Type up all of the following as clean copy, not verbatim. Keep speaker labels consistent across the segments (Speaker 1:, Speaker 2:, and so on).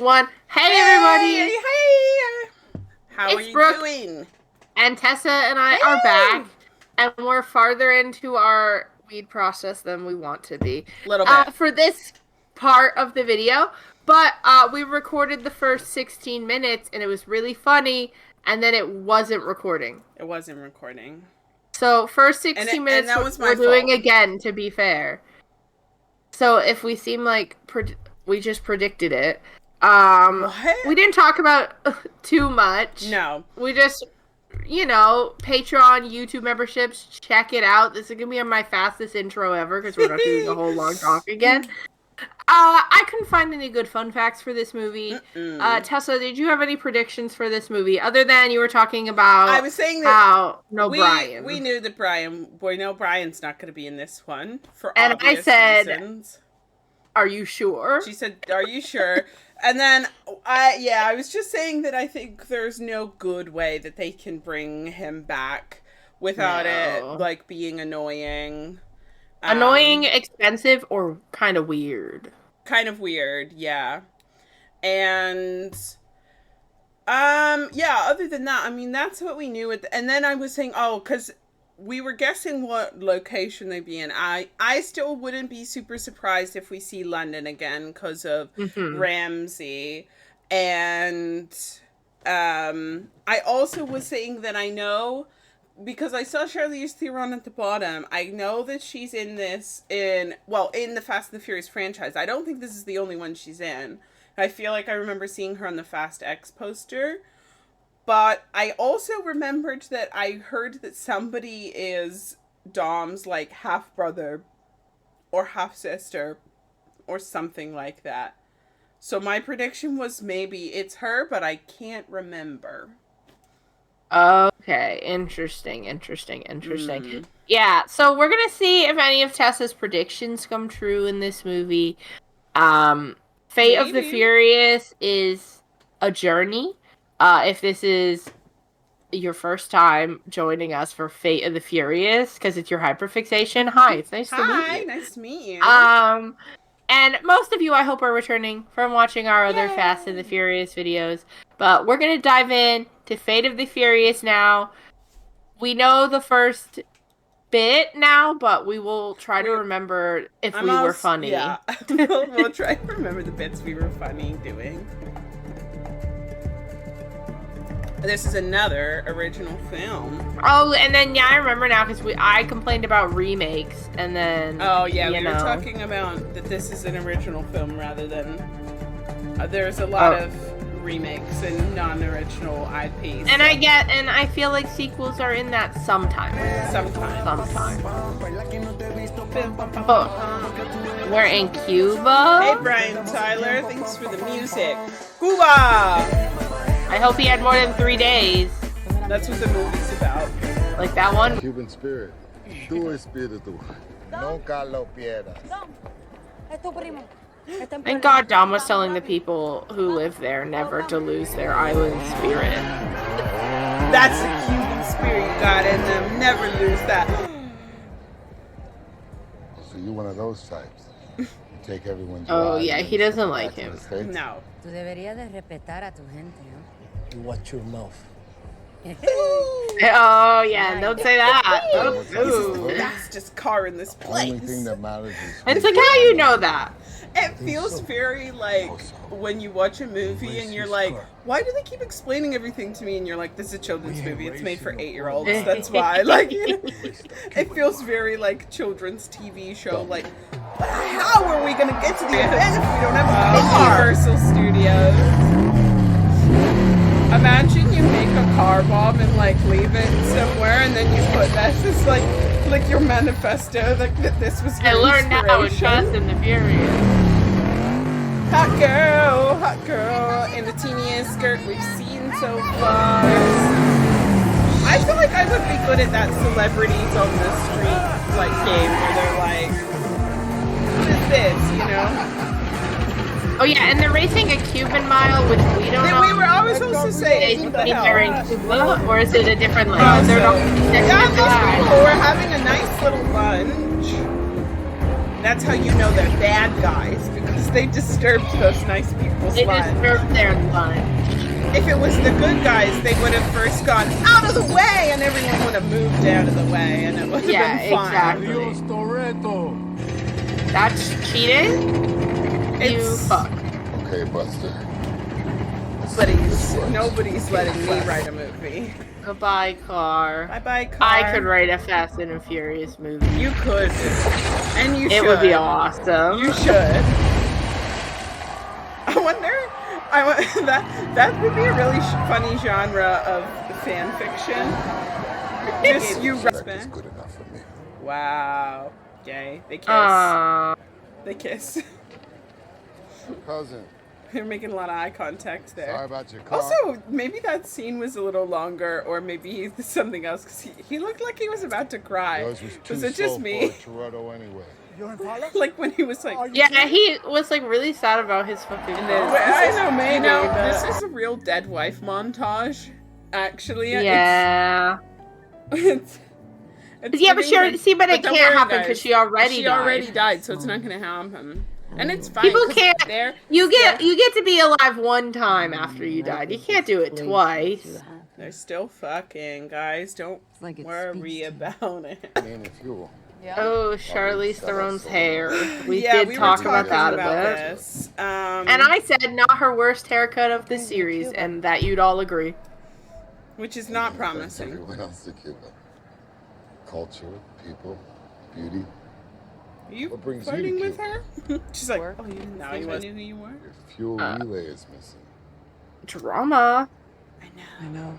Speaker 1: one. Hey everybody!
Speaker 2: Hey! How
Speaker 1: It's
Speaker 2: are you
Speaker 1: Brooke.
Speaker 2: doing?
Speaker 1: And Tessa and I are back, and we're farther into our weed process than we want to be.
Speaker 2: Little bit.
Speaker 1: For this part of the video, but we recorded the first 16 minutes, and it was really funny, and then it wasn't recording.
Speaker 2: It wasn't recording.
Speaker 1: So first 16 minutes
Speaker 2: that was
Speaker 1: we're
Speaker 2: my
Speaker 1: doing
Speaker 2: fault.
Speaker 1: again, to be fair. So if we seem like we just predicted it,
Speaker 2: What?
Speaker 1: we didn't talk about too much.
Speaker 2: No.
Speaker 1: We just, Patreon, YouTube memberships, check it out. This is gonna be my fastest intro ever because we're not doing a whole long talk again. I couldn't find any good fun facts for this movie. Tessa, did you have any predictions for this movie other than you were talking about?
Speaker 2: I was saying that
Speaker 1: Brian.
Speaker 2: We knew that Brian's not going to be in this one for
Speaker 1: and
Speaker 2: obvious
Speaker 1: I said,
Speaker 2: reasons.
Speaker 1: Are you sure?
Speaker 2: She said, "Are you sure?" And then I was just saying that I think there's no good way that they can bring him back without it being annoying.
Speaker 1: Annoying, expensive, or kind of weird.
Speaker 2: Kind of weird, yeah. And other than that, I mean, that's what we knew. And then I was saying, because we were guessing what location they'd be in. I still wouldn't be super surprised if we see London again because of Ramsey. And I also was saying that I know, because I saw Charlize Theron at the bottom, I know that she's in in the Fast and the Furious franchise. I don't think this is the only one she's in. I feel like I remember seeing her on the Fast X poster. But I also remembered that I heard that somebody is Dom's, half-brother or half-sister or something like that. So my prediction was maybe it's her, but I can't remember.
Speaker 1: Okay, interesting. Yeah, so we're gonna see if any of Tessa's predictions come true in this movie. Fate of the Furious is a journey. If this is your first time joining us for Fate of the Furious, because it's your hyperfixation, hi, it's nice to meet you.
Speaker 2: Hi, nice to meet you.
Speaker 1: And most of you, I hope, are returning from watching our other Fast and the Furious videos. But we're going to dive in to Fate of the Furious now. We know the first bit now, but we will try to remember if we were funny.
Speaker 2: Yeah, we'll try to remember the bits we were funny doing. This is another original film.
Speaker 1: Oh, and then, I remember now, because I complained about remakes, and then...
Speaker 2: Oh, yeah, we were talking about that this is an original film rather than... there's a lot of remakes and non-original IPs.
Speaker 1: And I feel like sequels are in that sometimes. Oh, we're in Cuba?
Speaker 2: Hey, Brian Tyler, thanks for the music. Cuba!
Speaker 1: I hope he had more than 3 days.
Speaker 2: That's what the movie's about.
Speaker 1: Like that one?
Speaker 3: Cuban spirit. Tu espíritu. Nunca lo pierdas.
Speaker 1: Thank God Dom was telling the people who live there never to lose their island spirit.
Speaker 2: That's the Cuban spirit God in them. Never lose that.
Speaker 3: So you're one of those types. You take everyone's
Speaker 1: he doesn't like him.
Speaker 2: No.
Speaker 4: Tú deberías de respetar a tu gente, ¿no?
Speaker 5: You watch your mouth.
Speaker 1: Oh, yeah, don't say that.
Speaker 2: This is the fastest car in this place.
Speaker 3: The only thing that matters is...
Speaker 1: It's like, how you know that?
Speaker 2: It feels very like when you watch a movie and you're like, why do they keep explaining everything to me? And you're like, this is a children's movie. It's made for 8-year-olds. That's why. It feels very like children's TV show. Like, how are we going to get to the event if we don't have a car? Universal Studios. Imagine you make a car bomb and leave it somewhere, and then you put this as like your manifesto, that this was your
Speaker 1: I learned how in
Speaker 2: inspiration.
Speaker 1: Fast and the Furious.
Speaker 2: Hot girl in the teeniest skirt we've seen so far. I feel like I would be good at that celebrities on the street game where they're like, what is this,
Speaker 1: Oh yeah, and they're racing a Cuban mile, which we don't know.
Speaker 2: We were always supposed to say,
Speaker 1: Is
Speaker 2: what the
Speaker 1: it
Speaker 2: hell?
Speaker 1: in Cuba, or is it a different
Speaker 2: Yeah,
Speaker 1: land? They're not
Speaker 2: these people were having a nice little lunch. That's how you know they're bad guys, because they disturbed those nice people's
Speaker 1: They
Speaker 2: lives.
Speaker 1: disturbed their lunch.
Speaker 2: If it was the good guys, they would have first gone out of the way, and everyone would have moved out of the way, and it would have been fine.
Speaker 1: Exactly. That's cheating? You fuck.
Speaker 3: Okay, Buster.
Speaker 2: Nobody's letting me write a movie.
Speaker 1: Goodbye, car.
Speaker 2: Bye-bye, car.
Speaker 1: I could write a Fast and Furious movie.
Speaker 2: You could. And you should.
Speaker 1: It would be awesome.
Speaker 2: You should. I wonder... that would be a really funny genre of fan fiction. Just you
Speaker 3: That's good enough for me.
Speaker 2: Wow. Gay. They kiss. They kiss.
Speaker 3: Cousin.
Speaker 2: They're making a lot of eye contact there.
Speaker 3: Sorry about your car.
Speaker 2: Also, maybe that scene was a little longer, or maybe something else, because he looked like he was about to cry.
Speaker 3: Yours
Speaker 2: Was it just me?
Speaker 3: Toretto anyway.
Speaker 2: Like when he was like...
Speaker 1: Yeah, he was like really sad about his fucking...
Speaker 2: I know, man. This is a real dead wife montage, actually.
Speaker 1: Yeah.
Speaker 2: It's
Speaker 1: Yeah, but she already... See, but it
Speaker 2: don't
Speaker 1: can't
Speaker 2: worry,
Speaker 1: happen
Speaker 2: guys.
Speaker 1: because she already
Speaker 2: died, so it's not going to happen. And it's fine.
Speaker 1: People
Speaker 2: 'cause
Speaker 1: can't...
Speaker 2: There,
Speaker 1: You get to be alive one time after you died. You can't do it twice.
Speaker 2: They're still fucking, guys. Don't
Speaker 4: like it
Speaker 2: worry about it.
Speaker 3: I mean, if you...
Speaker 4: Yeah.
Speaker 1: Oh, Charlize Theron's hair. We
Speaker 2: Yeah,
Speaker 1: did
Speaker 2: we
Speaker 1: talk
Speaker 2: were
Speaker 1: about
Speaker 2: talking
Speaker 1: that a bit.
Speaker 2: this.
Speaker 1: And I said not her worst haircut of the series, and that you'd all agree.
Speaker 2: Which is not promising.
Speaker 3: Everyone else to Cuba. Culture, people, beauty.
Speaker 2: Are you
Speaker 3: What brings you
Speaker 2: flirting
Speaker 3: to
Speaker 2: with
Speaker 3: Cuba?
Speaker 2: her? She's like,
Speaker 4: Work.
Speaker 2: oh, you didn't think I knew who you were?
Speaker 3: Your fuel relay is missing.
Speaker 1: Drama.
Speaker 4: I know.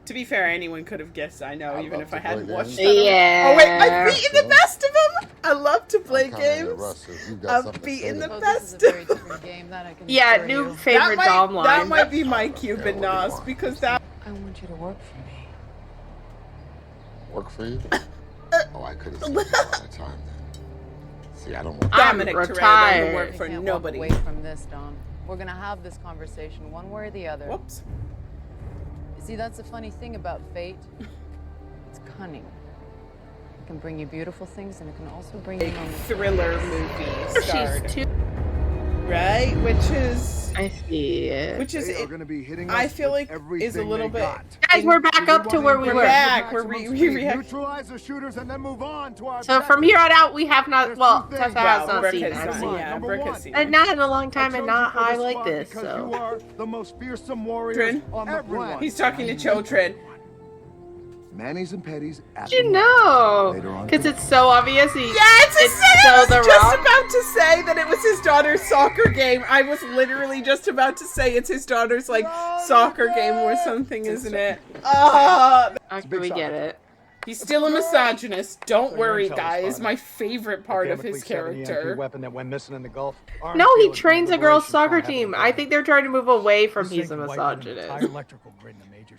Speaker 2: To be fair, anyone could have guessed I know,
Speaker 3: I
Speaker 2: even
Speaker 3: love
Speaker 2: if I
Speaker 3: to
Speaker 2: hadn't
Speaker 3: play
Speaker 2: watched
Speaker 3: games.
Speaker 2: it.
Speaker 1: Yeah.
Speaker 2: Oh, wait, I've beaten the best of them! I love to play
Speaker 3: I'm kinda in a
Speaker 2: games.
Speaker 3: rush, so if you've got
Speaker 2: I've
Speaker 3: something to
Speaker 2: beaten
Speaker 3: say
Speaker 2: the
Speaker 3: to
Speaker 4: This is
Speaker 2: best
Speaker 4: a
Speaker 2: of
Speaker 4: very
Speaker 2: them.
Speaker 4: different game that I can
Speaker 1: Yeah,
Speaker 4: assure
Speaker 1: new
Speaker 4: you.
Speaker 1: favorite Dom line.
Speaker 2: That might be my Cuban
Speaker 3: Yeah, what do you
Speaker 2: nos,
Speaker 3: want?
Speaker 2: because that...
Speaker 4: I want you to work for me.
Speaker 3: Work for you? Oh, I could have saved you a lot of time then. See, I don't want
Speaker 1: I'm
Speaker 2: Dominic Toretto
Speaker 1: retired.
Speaker 2: doesn't work
Speaker 4: We
Speaker 2: for
Speaker 4: can't
Speaker 2: nobody.
Speaker 4: walk away from this, Dom. We're gonna have this conversation one way or the other.
Speaker 2: Whoops.
Speaker 4: You see, that's the funny thing about fate. It's cunning. It can bring you beautiful things, and it can also bring you moments.
Speaker 2: Thriller movie starred.
Speaker 1: She's too...
Speaker 2: Right? Which is...
Speaker 1: I see it.
Speaker 2: Which is...
Speaker 5: They are gonna be hitting
Speaker 2: I
Speaker 5: us
Speaker 2: feel
Speaker 5: with
Speaker 2: like is a
Speaker 5: everything
Speaker 2: little
Speaker 5: they
Speaker 2: bit...
Speaker 5: got.
Speaker 1: Guys, we're back up to where we
Speaker 2: We're
Speaker 1: were.
Speaker 2: back. We're
Speaker 5: Maximum speed.
Speaker 2: reacting.
Speaker 5: Neutralize the shooters and then move on to our
Speaker 1: So from here on out, we have not...
Speaker 5: There's
Speaker 1: Well,
Speaker 5: two things.
Speaker 1: Tessa has
Speaker 2: Well,
Speaker 1: not
Speaker 2: Brooke
Speaker 1: seen
Speaker 2: has
Speaker 1: it.
Speaker 2: not,
Speaker 5: Number
Speaker 2: yeah,
Speaker 5: one.
Speaker 2: Brooke has seen
Speaker 1: And
Speaker 2: it.
Speaker 1: not in a long time
Speaker 5: I
Speaker 1: and
Speaker 5: chose
Speaker 1: not
Speaker 5: you for
Speaker 1: high
Speaker 5: this
Speaker 1: like
Speaker 5: spot
Speaker 1: this,
Speaker 5: because
Speaker 1: so...
Speaker 5: you are the most fearsome warriors
Speaker 2: Trin?
Speaker 5: on the planet.
Speaker 2: He's talking to children.
Speaker 5: Manis and petties at
Speaker 1: How'd you
Speaker 5: the
Speaker 1: know?
Speaker 5: Later on
Speaker 1: Because
Speaker 5: tonight.
Speaker 1: it's so obvious.
Speaker 2: Yeah, it's
Speaker 1: so
Speaker 2: I was
Speaker 1: The
Speaker 2: just
Speaker 1: Rock.
Speaker 2: about to say that it was his daughter's soccer game. I was literally just about to say it's his daughter's, like, soccer game or something, isn't it?
Speaker 1: Okay, we get it.
Speaker 2: He's still a misogynist. Don't worry, guys. My favorite part of his character.
Speaker 6: Weapon that went missing in the Gulf.
Speaker 1: No, he trains a girls' soccer team. I think they're trying to move away from he's a misogynist.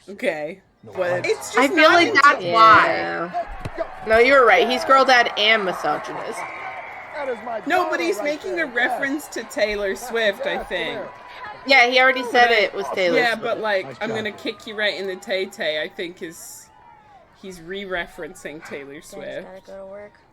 Speaker 2: Okay. But it's just
Speaker 1: I feel
Speaker 2: not
Speaker 1: like that's
Speaker 2: into-
Speaker 1: why. No, you were right. He's girl dad and misogynist.
Speaker 2: No, but he's making a reference to Taylor Swift, I think.
Speaker 1: Yeah, he already said it was Taylor
Speaker 2: Yeah,
Speaker 1: Swift.
Speaker 2: but like, I'm gonna kick you right in the tay-tay, I think he's re-referencing Taylor Swift.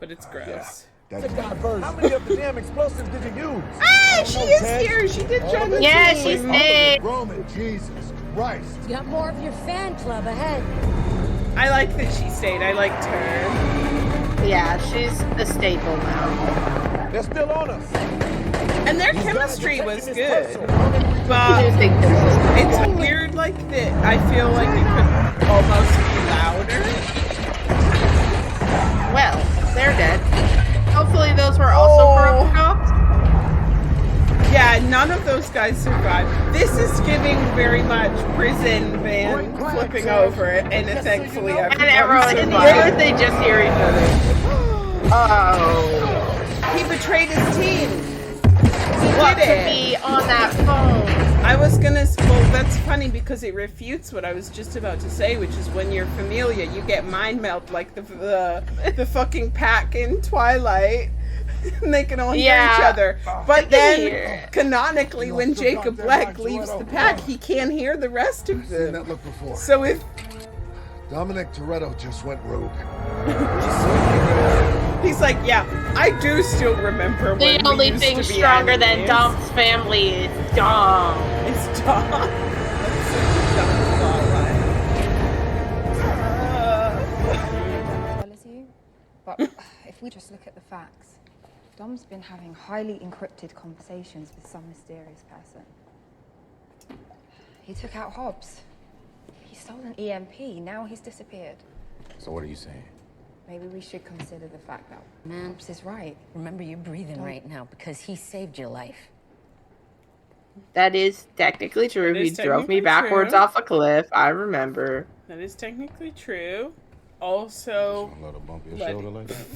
Speaker 2: But it's gross.
Speaker 6: How many of the damn explosives did you use?
Speaker 2: Hey, she is here! She did join the
Speaker 1: Yeah,
Speaker 2: team!
Speaker 1: she's made.
Speaker 3: Roman, Jesus Christ.
Speaker 4: You got more of your fan club ahead.
Speaker 2: I like that she stayed. I liked her.
Speaker 1: Yeah, she's a staple now.
Speaker 6: They're still on us.
Speaker 2: And their chemistry was good.
Speaker 1: I
Speaker 2: But
Speaker 1: do think this is
Speaker 2: it's weird, like, that I feel like it could almost be louder.
Speaker 1: well, they're dead. Hopefully those were also corrupt cops.
Speaker 2: Yeah, none of those guys survived. This is giving very much prison van flipping over, and thankfully
Speaker 1: And everyone is like, they just hear each other. Oh.
Speaker 2: He betrayed his team.
Speaker 1: What
Speaker 2: did
Speaker 1: could
Speaker 2: it.
Speaker 1: be on that phone?
Speaker 2: I was gonna. Well, that's funny because it refutes what I was just about to say, which is when you're familiar, you get mind melt like the fucking pack in Twilight. And they can all hear
Speaker 1: Yeah.
Speaker 2: each other.
Speaker 1: I
Speaker 2: But
Speaker 1: can
Speaker 2: then,
Speaker 1: hear.
Speaker 2: canonically, when Jacob Black leaves the pack, he can't hear the rest of
Speaker 3: Seen
Speaker 2: them.
Speaker 3: that look before.
Speaker 2: So if
Speaker 3: Dominic Toretto just went rogue.
Speaker 2: He's like, yeah, I do still remember when
Speaker 1: The only
Speaker 2: we used
Speaker 1: thing
Speaker 2: to be
Speaker 1: stronger than
Speaker 2: enemies.
Speaker 1: Dom's family is Dom.
Speaker 2: It's Dom. That's such a dumb plotline.
Speaker 7: Jealous of you, but if we just look at the facts, Dom's been having highly encrypted conversations with some mysterious person. He took out Hobbs. He stole an EMP. Now he's disappeared.
Speaker 8: So what are you saying?
Speaker 7: Maybe we should consider the fact that
Speaker 9: Man.
Speaker 7: Hobbs is right.
Speaker 9: Remember, you're breathing right now because he saved your life.
Speaker 1: That is technically true.
Speaker 2: That
Speaker 1: He
Speaker 2: is
Speaker 1: drove me
Speaker 2: technically
Speaker 1: backwards
Speaker 2: true.
Speaker 1: off a cliff. I remember.
Speaker 2: That is technically true. Also,
Speaker 3: Don't let her bump your
Speaker 2: Let
Speaker 3: shoulder
Speaker 2: it-
Speaker 3: like that.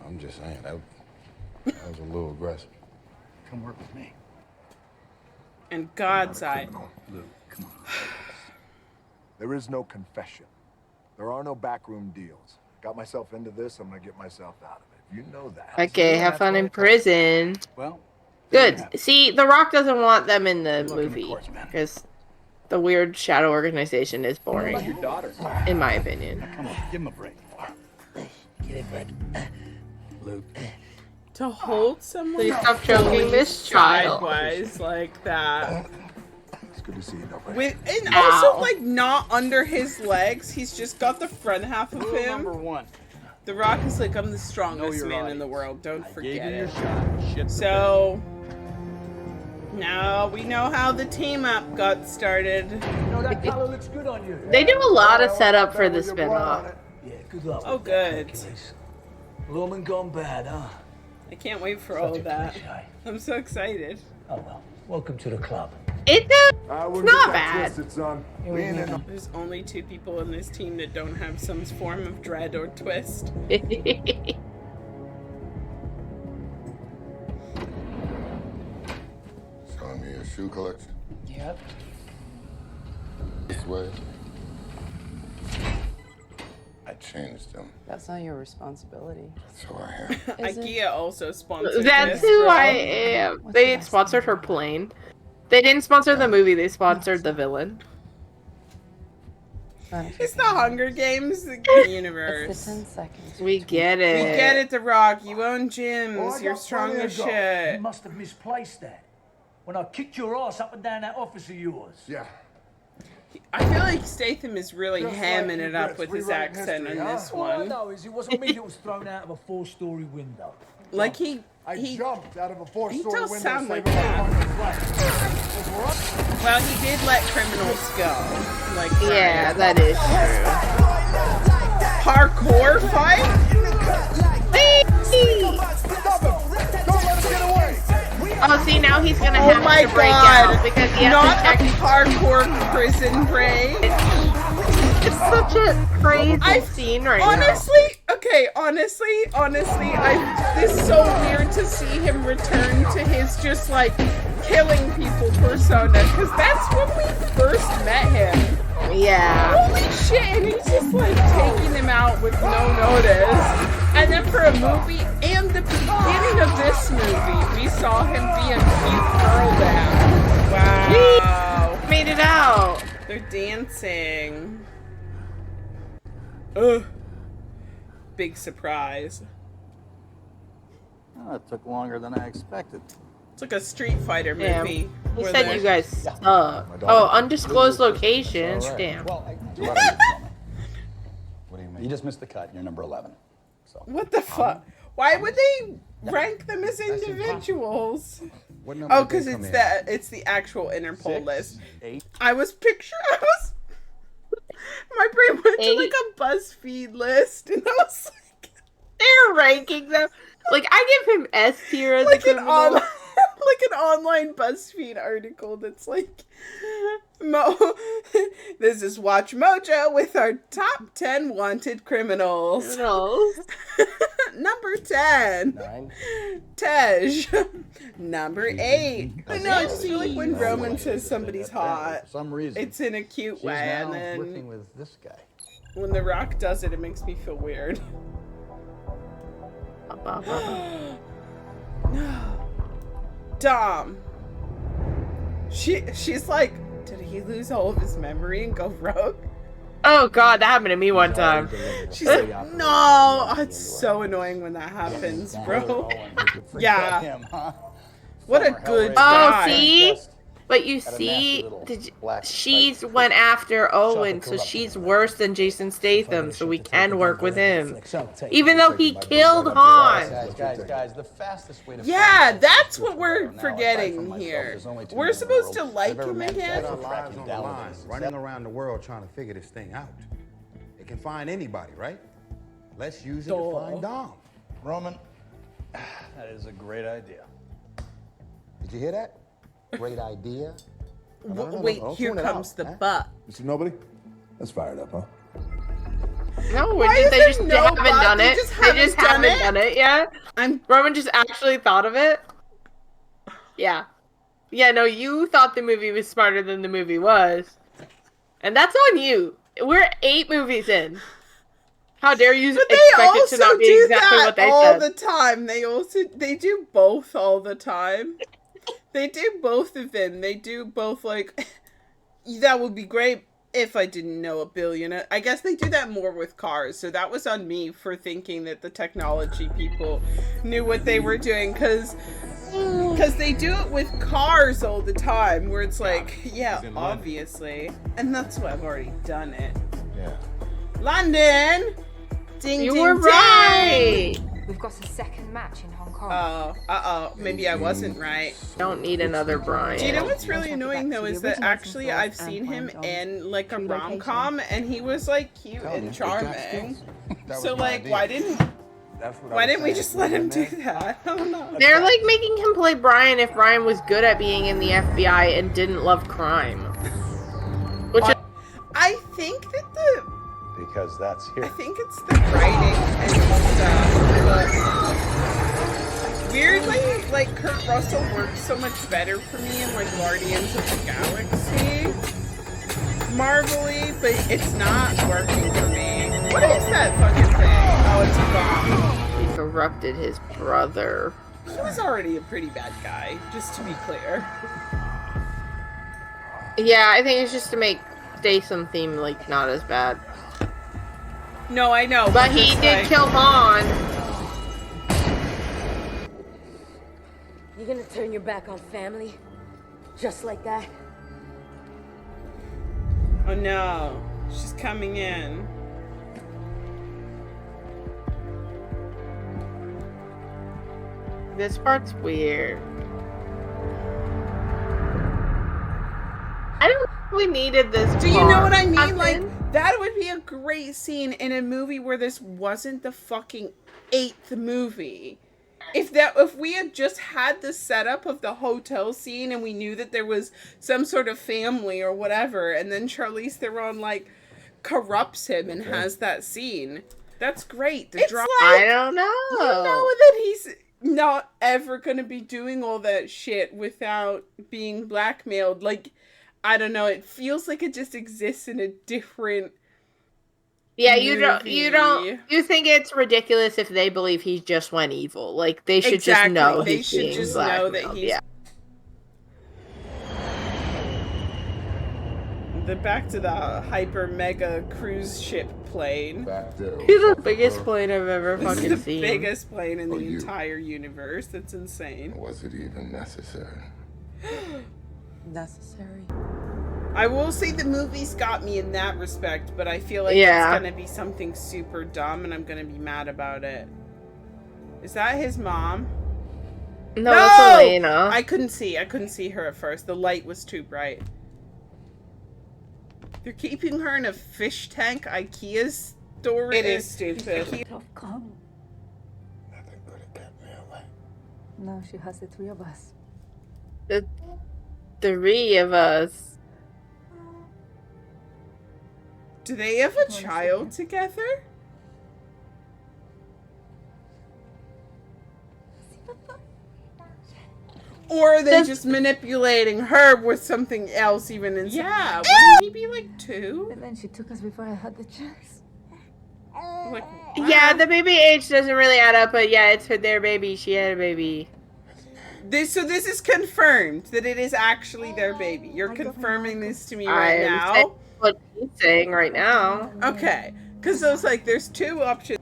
Speaker 3: I'm just saying that was a little aggressive.
Speaker 8: Come work with me.
Speaker 2: and God's eye.
Speaker 5: Luke, come on. There is no confession. There are no backroom deals. Got myself into this, I'm gonna get myself out of it. You know that.
Speaker 1: Okay, have fun in prison.
Speaker 8: Well,
Speaker 1: Good. See, The Rock doesn't want them in the
Speaker 8: Good luck in the
Speaker 1: movie
Speaker 8: courts, man.
Speaker 1: because the weird shadow organization is boring,
Speaker 8: Your daughter.
Speaker 1: in my opinion.
Speaker 8: Come on, give him a break.
Speaker 9: Get it, bud.
Speaker 8: Luke.
Speaker 2: To hold someone
Speaker 1: Please stop choking this child.
Speaker 2: sideways like that.
Speaker 5: It's good to see you, nobody.
Speaker 2: And
Speaker 1: Ow.
Speaker 2: also, like, not under his legs. He's just got the front half of
Speaker 8: Rule number
Speaker 2: him.
Speaker 8: 1.
Speaker 2: The Rock is like, I'm the strongest
Speaker 8: your
Speaker 2: man in the
Speaker 8: audience.
Speaker 2: world. Don't
Speaker 8: I gave
Speaker 2: forget
Speaker 8: you your
Speaker 2: it.
Speaker 8: shot. Shit the
Speaker 2: So, now we know how the team up got started.
Speaker 6: You know that collar looks good on you.
Speaker 1: They do a lot of setup for the spinoff.
Speaker 6: Yeah, good luck.
Speaker 2: Oh,
Speaker 6: with that
Speaker 2: good.
Speaker 6: case. Blooming gone bad, huh?
Speaker 2: I can't wait for all
Speaker 6: Such
Speaker 2: of
Speaker 6: a
Speaker 2: that.
Speaker 6: cliche.
Speaker 2: I'm so excited.
Speaker 6: Oh well. Welcome to the club.
Speaker 1: It's
Speaker 5: We'll
Speaker 1: not
Speaker 5: get that
Speaker 1: bad.
Speaker 5: twisted, son. We ain't in no-
Speaker 2: There's only 2 people in this team that don't have some form of dread or twist.
Speaker 3: Showing me your shoe collection.
Speaker 6: Yep.
Speaker 3: This way. I changed them.
Speaker 4: That's not your responsibility.
Speaker 3: That's who I am.
Speaker 4: Is it?
Speaker 2: IKEA also sponsored
Speaker 1: That's
Speaker 2: this,
Speaker 1: who
Speaker 2: bro.
Speaker 1: I am.
Speaker 4: What's
Speaker 1: They
Speaker 4: the best
Speaker 1: sponsored her plane. They didn't sponsor the movie. They sponsored the villain.
Speaker 2: It's the Hunger Games
Speaker 4: It's the
Speaker 2: universe.
Speaker 4: 10 seconds.
Speaker 1: We get
Speaker 2: We
Speaker 1: it.
Speaker 2: get it, The Rock. You own
Speaker 6: Oh, I
Speaker 2: gyms. You're
Speaker 6: got
Speaker 2: strong
Speaker 6: plenty
Speaker 2: as
Speaker 6: of gold. You
Speaker 2: shit.
Speaker 6: must have misplaced that. When I kicked your ass up and down that office of yours.
Speaker 5: Yeah.
Speaker 2: I feel like Statham is really
Speaker 5: Just
Speaker 2: hamming
Speaker 5: like
Speaker 2: it up
Speaker 5: regrets
Speaker 2: with his
Speaker 5: rewriting
Speaker 2: accent
Speaker 5: history,
Speaker 2: in
Speaker 5: huh?
Speaker 2: this
Speaker 6: All I
Speaker 2: one.
Speaker 6: know is it wasn't me that was thrown out of a 4-story window.
Speaker 2: Like he
Speaker 5: jumped out of a 4-story
Speaker 2: he does
Speaker 5: window.
Speaker 2: sound like
Speaker 5: saving
Speaker 2: that.
Speaker 5: my fucking flight.
Speaker 2: well, he did let criminals go. Like
Speaker 1: Yeah,
Speaker 2: Brian.
Speaker 1: that is true.
Speaker 2: Parkour fight.
Speaker 1: Oh, see, now he's gonna
Speaker 2: Oh
Speaker 1: have
Speaker 2: my
Speaker 1: to break
Speaker 2: God.
Speaker 1: out because he has
Speaker 2: Not
Speaker 1: to check.
Speaker 2: a parkour prison break.
Speaker 1: It's such a crazy scene right
Speaker 2: Honestly, it's so weird to see him return to his just like killing people persona because that's when we first met him.
Speaker 1: now. Yeah.
Speaker 2: Holy shit! And he's just like taking him out with no notice. And then for a movie and the beginning of this movie, we saw him be a cute girl band. Wow.
Speaker 1: Made it out.
Speaker 2: They're dancing. Ugh. Big surprise.
Speaker 8: Oh, it took longer than I expected.
Speaker 2: It's like a Street Fighter
Speaker 1: Damn.
Speaker 2: movie.
Speaker 1: He
Speaker 2: where
Speaker 1: said
Speaker 2: they're-
Speaker 1: you guys suck. Oh, undisclosed locations. Damn.
Speaker 8: Well, what do you mean? You just missed the cut. You're number 11. So.
Speaker 2: What the fuck? Why would they rank them as individuals? Oh, because it's the actual Interpol
Speaker 8: 6,
Speaker 2: list.
Speaker 8: 8.
Speaker 2: My brain went to
Speaker 1: 8.
Speaker 2: like a BuzzFeed list, and I was like,
Speaker 1: They're ranking them. Like, I give him S tier as a
Speaker 2: like an
Speaker 1: criminal.
Speaker 2: online, like an online BuzzFeed article that's like, this is Watch Mojo with our top 10 wanted criminals.
Speaker 1: Criminals.
Speaker 2: Number 10,
Speaker 8: 9.
Speaker 2: Tej. Number 8. I know, I just feel like when Roman says somebody's hot,
Speaker 8: For some reason.
Speaker 2: it's in a cute
Speaker 8: She's
Speaker 2: way,
Speaker 8: now
Speaker 2: and
Speaker 8: working
Speaker 2: then
Speaker 8: with this guy.
Speaker 2: when The Rock does it, it makes me feel weird. Dom. She's like, did he lose all of his memory and go rogue?
Speaker 1: Oh god, that happened to me one time.
Speaker 2: She's like, no, oh, it's so annoying when that happens, bro. Yeah. What a good guy.
Speaker 1: See? But you see, she's went after Owen, so she's worse than Jason Statham, so we can work with him. Even though he killed Han.
Speaker 8: Guys, the fastest way to
Speaker 2: Yeah, that's what we're forgetting here. We're supposed to like him again?
Speaker 3: Our lives on the line, running around the world trying to figure this thing out. It can find anybody, right? Let's use it to find Dom.
Speaker 8: Roman, that is a great idea.
Speaker 3: Did you hear that? Great idea.
Speaker 2: Wait, here comes the but.
Speaker 5: You see nobody? Let's fire it up, huh?
Speaker 1: No,
Speaker 2: Why
Speaker 1: they
Speaker 2: is there
Speaker 1: just
Speaker 2: no
Speaker 1: haven't
Speaker 2: but?
Speaker 1: done
Speaker 2: They
Speaker 1: it.
Speaker 2: just
Speaker 1: They just
Speaker 2: haven't
Speaker 1: haven't
Speaker 2: done
Speaker 1: done it yet. Roman just actually thought of it. Yeah. Yeah, no, you thought the movie was smarter than the movie was. And that's on you. We're 8 movies in. How dare you expect it to not be exactly what they
Speaker 2: all
Speaker 1: said.
Speaker 2: the time. They do both all the time. They do both of them. They do both, like, that would be great if I didn't know a billion. I guess they do that more with cars, so that was on me for thinking that the technology people knew what they were doing, because they do it with cars all the time, where it's like, yeah, obviously. And that's why I've already done it.
Speaker 3: Yeah.
Speaker 2: London! Ding,
Speaker 1: You
Speaker 2: ding,
Speaker 1: were right!
Speaker 7: We've got a second match in Hong Kong.
Speaker 2: Uh-oh. Maybe I wasn't right.
Speaker 1: Don't need another Brian.
Speaker 2: Do you know what's really annoying, though, is that actually I've seen him in, like, a rom-com, and he was, like, cute and charming. So, like, why didn't we just let him do that? I don't know.
Speaker 1: They're, like, making him play Brian if Brian was good at being in the FBI and didn't love crime. Which
Speaker 2: I think that
Speaker 8: Because that's here.
Speaker 2: I think it's the writing and stuff, but weirdly, like, Kurt Russell works so much better for me in, like, Guardians of the Galaxy. Marvelly, but it's not working for me. What is that fucking thing? Oh, it's a bomb.
Speaker 1: he corrupted his brother.
Speaker 2: He was already a pretty bad guy, just to be clear.
Speaker 1: Yeah, I think it's just to make Statham theme, like, not as bad.
Speaker 2: No, I know.
Speaker 1: But he did kill Han.
Speaker 9: You gonna turn your back on family? Just like that?
Speaker 2: Oh no. She's coming in.
Speaker 1: This part's weird. I don't think we needed this.
Speaker 2: Do you know what I mean?
Speaker 1: Happen.
Speaker 2: Like, that would be a great scene in a movie where this wasn't the fucking 8th movie. If we had just had the setup of the hotel scene and we knew that there was some sort of family or whatever, and then Charlize Theron, like, corrupts him and has that scene. That's great. It's like,
Speaker 1: I don't know.
Speaker 2: You know that he's not ever gonna be doing all that shit without being blackmailed. Like, I don't know, it feels like it just exists in a different
Speaker 1: Yeah,
Speaker 2: movie.
Speaker 1: you think it's ridiculous if they believe he just went evil. Like, they should just know
Speaker 2: They
Speaker 1: he's
Speaker 2: should
Speaker 1: being
Speaker 2: just know that
Speaker 1: blackmailed.
Speaker 2: he's...
Speaker 1: Yeah.
Speaker 2: Back to the hyper mega cruise ship plane.
Speaker 3: Back there.
Speaker 1: He's the biggest plane I've ever
Speaker 2: This
Speaker 1: fucking
Speaker 2: is the
Speaker 1: seen.
Speaker 2: biggest plane in the
Speaker 3: you.
Speaker 2: entire universe. That's insane.
Speaker 3: Was it even necessary?
Speaker 4: Necessary.
Speaker 2: I will say the movie's got me in that respect, but I feel like
Speaker 1: Yeah.
Speaker 2: it's gonna be something super dumb and I'm gonna be mad about it. Is that his mom?
Speaker 1: No, it's Elena.
Speaker 2: I couldn't see her at first. The light was too bright. They're keeping her in a fish tank IKEA store. It is stupid.
Speaker 4: Come.
Speaker 3: Nothing could have kept me away.
Speaker 4: No, she has the 3 of us.
Speaker 1: The 3 of us.
Speaker 2: Do they have a child together? Or are they just manipulating her with something else even inside? Yeah, wouldn't he be like 2?
Speaker 4: And then she took us before I had the chance.
Speaker 2: Like,
Speaker 1: Yeah, the baby age doesn't really add up, but yeah, it's their baby. She had a baby.
Speaker 2: So this is confirmed that it is actually their baby. You're confirming this to me right now.
Speaker 1: what she's saying right now.
Speaker 2: Okay, because I was like, there's two options.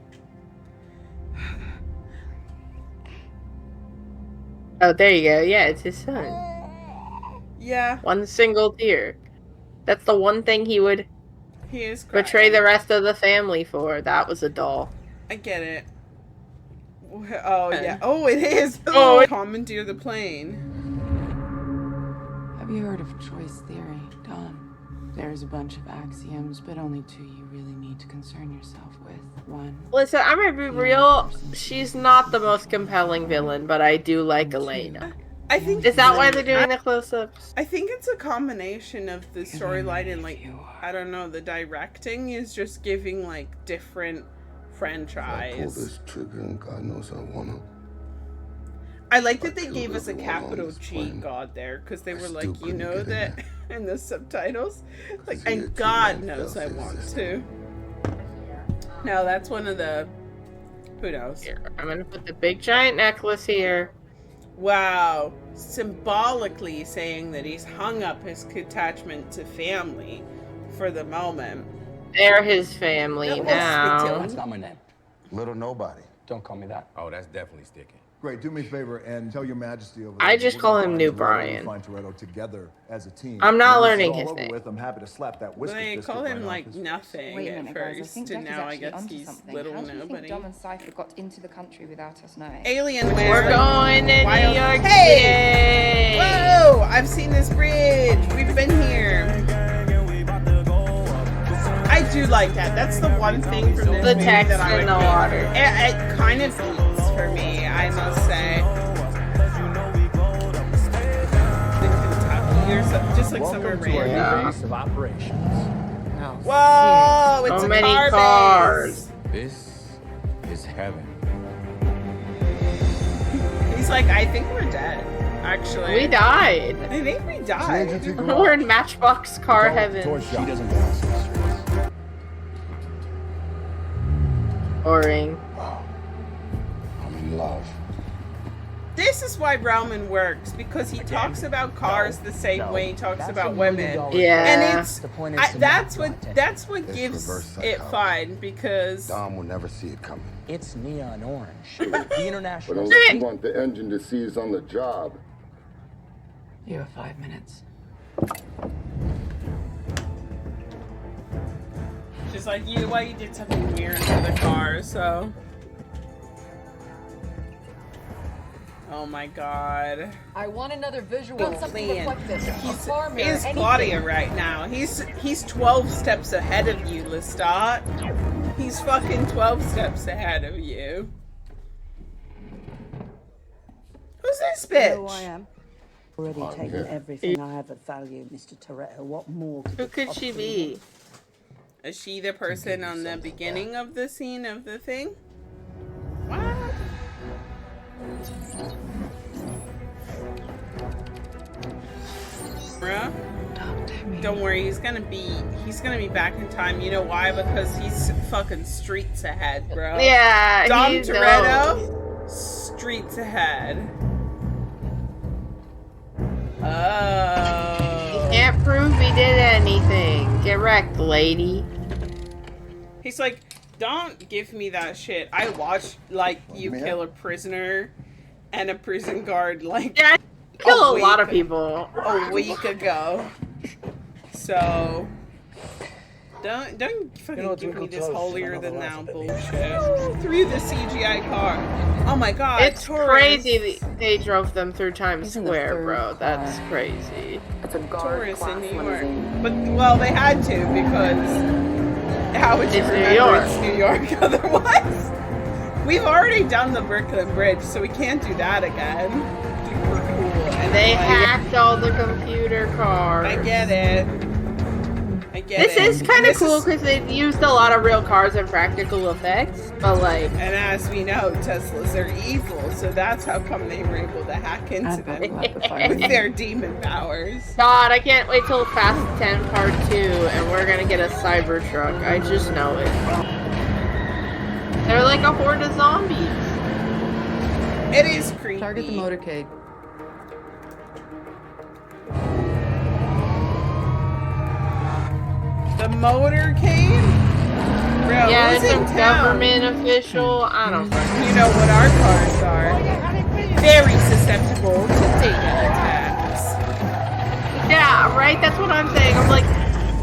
Speaker 1: Oh, there you go. Yeah, it's his son.
Speaker 2: Yeah,
Speaker 1: One single tear. That's the one thing he would
Speaker 2: he is crying.
Speaker 1: betray the rest of the family for. That was a doll.
Speaker 2: I get it. Oh, yeah. Oh, it is.
Speaker 1: Oh,
Speaker 2: Commandeer the plane.
Speaker 10: Have you heard of choice theory, Dom? There's a bunch of axioms, but only two you really need to concern yourself with. One.
Speaker 1: Listen, I'm gonna be real. She's not the most compelling villain, but I do like Elena.
Speaker 2: I think
Speaker 1: Is that why they're doing the close-ups?
Speaker 2: I think it's a combination of the storyline and like I don't know, the directing is just giving like different franchise.
Speaker 11: Pull this trigger and God knows I wanna.
Speaker 2: I like that they gave us a capital G God there because they were like, you know that in the subtitles, like, and God knows I want to. No, that's one of the. Who knows?
Speaker 1: Here, I'm gonna put the big giant necklace here.
Speaker 2: Wow, symbolically saying that he's hung up his attachment to family for the moment.
Speaker 1: They're his family now.
Speaker 8: That's not my name.
Speaker 3: Little nobody.
Speaker 8: Don't call me that.
Speaker 3: Oh, that's definitely sticking.
Speaker 5: Great, do me a favor and tell your majesty over there.
Speaker 1: I just
Speaker 5: we're
Speaker 1: call
Speaker 5: gonna
Speaker 1: him
Speaker 5: find
Speaker 1: New
Speaker 5: Toretto,
Speaker 1: Brian.
Speaker 5: Find Toretto together as a team.
Speaker 1: I'm not
Speaker 5: When this is
Speaker 1: learning
Speaker 5: all
Speaker 1: his
Speaker 5: over
Speaker 1: name.
Speaker 5: with, I'm happy to slap that whisker
Speaker 2: They
Speaker 5: biscuit
Speaker 2: call
Speaker 5: right
Speaker 2: him
Speaker 5: off
Speaker 2: like
Speaker 5: his-
Speaker 2: nothing
Speaker 7: Wait a
Speaker 2: at
Speaker 7: minute, guys. I
Speaker 2: first,
Speaker 7: think
Speaker 2: and
Speaker 7: Jack is
Speaker 2: now I
Speaker 7: actually
Speaker 2: guess
Speaker 7: onto
Speaker 2: he's
Speaker 7: something.
Speaker 2: little
Speaker 7: How do you think
Speaker 2: nobody.
Speaker 7: Dom and Cypher got into the country without us knowing?
Speaker 2: Alienware.
Speaker 1: We're going to
Speaker 2: Wild-
Speaker 1: New York
Speaker 2: Hey!
Speaker 1: City.
Speaker 2: Whoa! I've seen this bridge. We've been here. I do like that. That's the one thing from this
Speaker 1: The
Speaker 2: movie
Speaker 1: text
Speaker 2: that I
Speaker 1: in
Speaker 2: would
Speaker 1: the
Speaker 2: do.
Speaker 1: water.
Speaker 2: It kind of beats for me, I must say. Kentucky or something, just like somewhere
Speaker 6: Welcome to our
Speaker 2: random.
Speaker 6: new base of operations.
Speaker 2: Whoa! It's
Speaker 1: So
Speaker 2: a
Speaker 1: many
Speaker 2: car
Speaker 1: cars.
Speaker 3: This is heaven.
Speaker 2: base. He's like, I think we're dead. Actually,
Speaker 1: We died.
Speaker 2: I think we died.
Speaker 1: We're in Matchbox car heaven.
Speaker 8: She doesn't cross the streets.
Speaker 1: Boring.
Speaker 11: I'm in love.
Speaker 2: This is why Rauman works, because he talks about cars the same way he talks about women.
Speaker 1: Yeah.
Speaker 2: And it's
Speaker 6: The point is to
Speaker 2: that's
Speaker 6: not
Speaker 2: what
Speaker 6: flaunt it.
Speaker 2: that's what
Speaker 11: It's
Speaker 2: gives
Speaker 11: reverse
Speaker 2: it
Speaker 11: psychology.
Speaker 2: fun, because
Speaker 11: Dom will never see it coming.
Speaker 6: It's neon orange. The
Speaker 11: But
Speaker 6: international.
Speaker 11: unless you want the engine to seize on the job,
Speaker 10: You have 5 minutes.
Speaker 2: just like you did something weird to the car, so. Oh my god.
Speaker 4: I want another visual.
Speaker 2: Oh,
Speaker 4: Something
Speaker 2: man.
Speaker 4: to reflect this. A
Speaker 2: He's
Speaker 4: car mirror, anything.
Speaker 2: Claudia right now. He's 12 steps ahead of you, Lestat. He's fucking 12 steps ahead of you. Who's this bitch?
Speaker 12: Who I am. Already
Speaker 11: I'm
Speaker 12: taken
Speaker 11: here.
Speaker 12: everything I have of value, Mr. Toretto. What more could
Speaker 1: Who
Speaker 12: it
Speaker 1: could she
Speaker 12: possibly
Speaker 1: be?
Speaker 2: Is she the person on the beginning of the scene of the thing? What? Bruh? Don't worry, he's gonna be back in time. You know why? Because he's fucking streets ahead, bro.
Speaker 1: Yeah,
Speaker 2: Dom
Speaker 1: he
Speaker 2: Toretto, streets ahead. Oh.
Speaker 1: Can't prove he did anything. Get wrecked, lady.
Speaker 2: He's like, don't give me that shit. I watched, like, you kill a prisoner and a prison guard, like,
Speaker 1: Yeah, I kill a
Speaker 2: week-
Speaker 1: lot of people.
Speaker 2: a week ago. So, don't fucking give me
Speaker 6: twinkle
Speaker 2: this
Speaker 6: toes,
Speaker 2: holier
Speaker 6: another
Speaker 2: than
Speaker 6: laugh
Speaker 2: thou
Speaker 6: at the
Speaker 2: bullshit. Through the CGI car. Oh my god.
Speaker 1: It's
Speaker 2: tourists.
Speaker 1: crazy that they drove them through Times
Speaker 4: He's in the
Speaker 1: Square,
Speaker 4: third
Speaker 1: bro. That's
Speaker 4: car.
Speaker 1: crazy.
Speaker 4: It's a guard
Speaker 2: Tourists in
Speaker 4: class
Speaker 2: New York.
Speaker 4: limousine.
Speaker 2: But, well, they had to, because how would you
Speaker 1: It's New
Speaker 2: remember
Speaker 1: York.
Speaker 2: it's New York otherwise? We've already done the Brooklyn Bridge, so we can't do that again. Super cool. And
Speaker 1: They
Speaker 2: like,
Speaker 1: hacked all the computer cars.
Speaker 2: I get it. I get
Speaker 1: This
Speaker 2: it.
Speaker 1: is kind of
Speaker 2: This
Speaker 1: cool
Speaker 2: is-
Speaker 1: because they've used a lot of real cars and practical effects, but like,
Speaker 2: And as we know, Teslas are evil, so that's how come they were able to hack into
Speaker 4: I'd
Speaker 2: them
Speaker 4: buckle up if I were
Speaker 2: with
Speaker 4: you.
Speaker 2: their demon powers.
Speaker 1: God, I can't wait till Fast 10 Part 2 and we're gonna get a Cybertruck. I just know it. They're like a horde of zombies.
Speaker 2: It is creepy.
Speaker 4: Target the motorcade.
Speaker 2: The motorcade? Bro,
Speaker 1: Yeah,
Speaker 2: who's
Speaker 1: it's
Speaker 2: in
Speaker 1: a
Speaker 2: town?
Speaker 1: government official. I don't know.
Speaker 2: You know what our cars are. Very susceptible to data attacks.
Speaker 1: Yeah, right? That's what I'm saying. I'm like,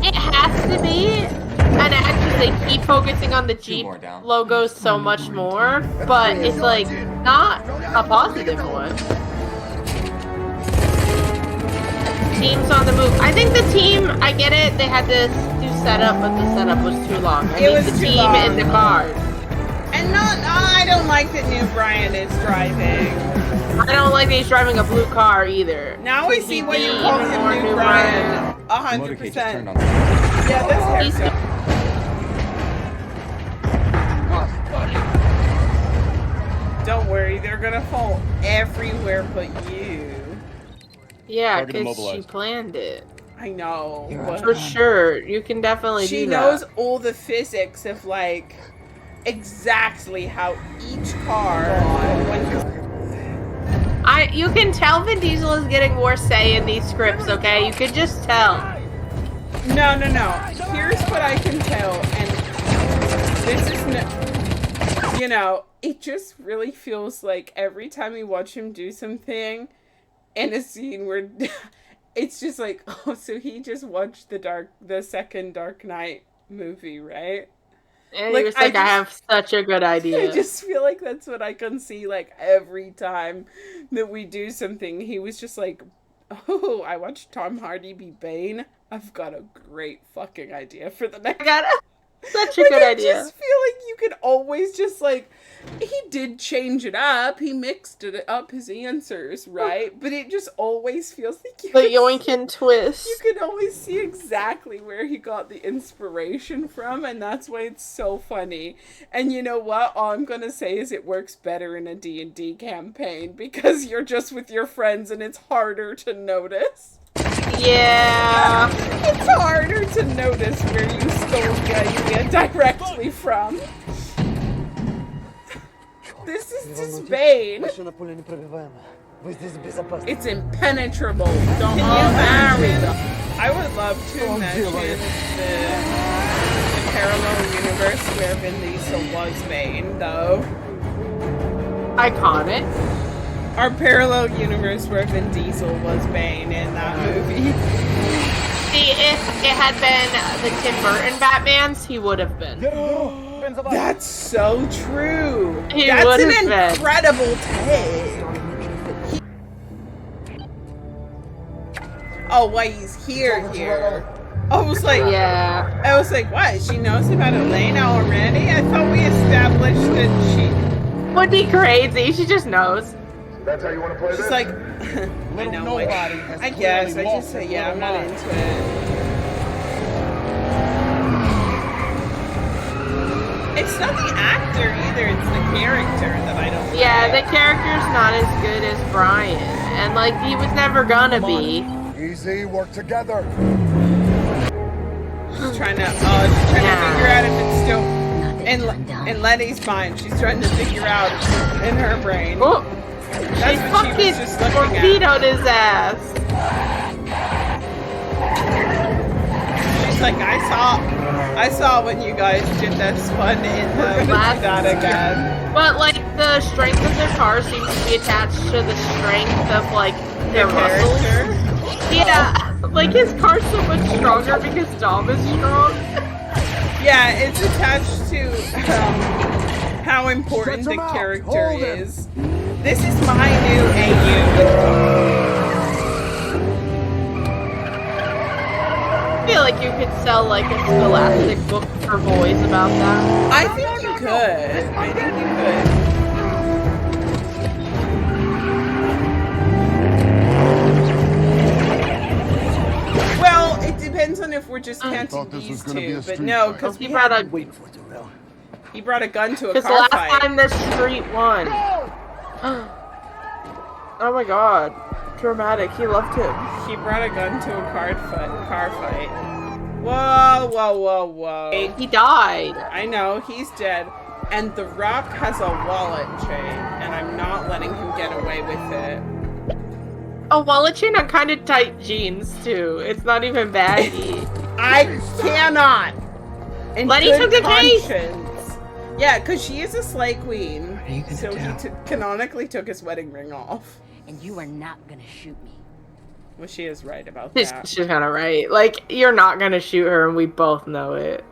Speaker 1: it has to be an act because they keep focusing on the Jeep logos so much more, but it's like not a positive one. Teams on the move. I think the team, I get it, they had to do setup, but the setup was too long. I mean,
Speaker 2: was
Speaker 1: the
Speaker 2: too
Speaker 1: team
Speaker 2: long.
Speaker 1: in the cars.
Speaker 2: And I don't like that New Brian is driving.
Speaker 1: I don't like that he's driving a blue car either.
Speaker 2: Now we
Speaker 1: Could
Speaker 2: see
Speaker 1: he
Speaker 2: why
Speaker 1: be
Speaker 2: you call
Speaker 1: even
Speaker 2: him
Speaker 1: more
Speaker 2: New Brian. 100%. Yeah, this haircut. Don't worry, they're gonna fall everywhere but you.
Speaker 1: Yeah, because she planned it.
Speaker 2: I know.
Speaker 1: For sure. You can definitely
Speaker 2: She
Speaker 1: do
Speaker 2: knows
Speaker 1: that.
Speaker 2: all the physics of, like, exactly how each car
Speaker 1: you can tell Vin Diesel is getting more say in these scripts, okay? You can just tell.
Speaker 2: No. Here's what I can tell, and this is it just really feels like every time we watch him do something in a scene where it's just like, oh, so he just watched the second Dark Knight movie, right?
Speaker 1: And like, I have such a good idea.
Speaker 2: I just feel like that's what I can see, like, every time that we do something. He was just like, oh, I watched Tom Hardy be Bane. I've got a great fucking idea for the next.
Speaker 1: Such a good idea.
Speaker 2: I just feel like you could always just, like, he did change it up. He mixed it up, his answers, right? But it just always feels like
Speaker 1: the yoink and twist.
Speaker 2: You can always see exactly where he got the inspiration from, and that's why it's so funny. And you know what? All I'm gonna say is it works better in a D&D campaign because you're just with your friends and it's harder to notice.
Speaker 1: Yeah.
Speaker 2: It's harder to notice where you stole the idea directly from. This is just Bane. It's impenetrable. Can you imagine? I would love to imagine the parallel universe where Vin Diesel was Bane, though.
Speaker 1: Iconic.
Speaker 2: Our parallel universe where Vin Diesel was Bane in that movie.
Speaker 1: See, if it had been the Tim Burton Batmans, he would have been.
Speaker 2: That's so true.
Speaker 1: That's
Speaker 2: an incredible take. Oh, why he's here. I was like,
Speaker 1: yeah.
Speaker 2: I was like, what? She knows about Elena already? I thought we established that she
Speaker 1: would be crazy. She just knows.
Speaker 5: That's how you want to play this?
Speaker 2: She's like, I know. I guess. I just say, yeah, I'm not into it. It's not the actor either, it's the character that I don't like.
Speaker 1: Yeah, the character's not as good as Brian. And, like, he was never gonna be.
Speaker 5: Easy, work together.
Speaker 2: She's trying to figure out if it's still in Letty's mind. She's trying to figure out in her brain.
Speaker 1: Oh,
Speaker 2: that's
Speaker 1: she
Speaker 2: what she was just looking at.
Speaker 1: torpedoed his ass.
Speaker 2: She's like, I saw when you guys did that spun in the that again.
Speaker 1: But like the strength of their car seems to be attached to the strength of like their muscles. Yeah, like his car's so much stronger because Dom is strong.
Speaker 2: Yeah, it's attached to how important the character is. This is my new AU.
Speaker 1: I feel like you could sell like a Scholastic book for boys about that.
Speaker 2: I think you could. I think you could. Well, it depends on if we're just counting these two, but no, because
Speaker 1: he brought a
Speaker 2: he brought a gun to a car
Speaker 1: last
Speaker 2: fight.
Speaker 1: time the street won. Oh my god. Dramatic. He loved him.
Speaker 2: He brought a gun to a car fight. Whoa.
Speaker 1: He died.
Speaker 2: I know, he's dead. And The Rock has a wallet chain, and I'm not letting him get away with it.
Speaker 1: A wallet chain on kind of tight jeans, too. It's not even baggy.
Speaker 2: I cannot. In
Speaker 1: Letty
Speaker 2: good
Speaker 1: took the case.
Speaker 2: conscience. Yeah, because she is a Slay Queen.
Speaker 10: What are you gonna
Speaker 2: So
Speaker 10: do?
Speaker 2: he canonically took his wedding ring off.
Speaker 9: And you are not gonna shoot me.
Speaker 2: Well, she is right about
Speaker 1: She's
Speaker 2: that.
Speaker 1: kind of right. Like, you're not gonna shoot her, and we both know it.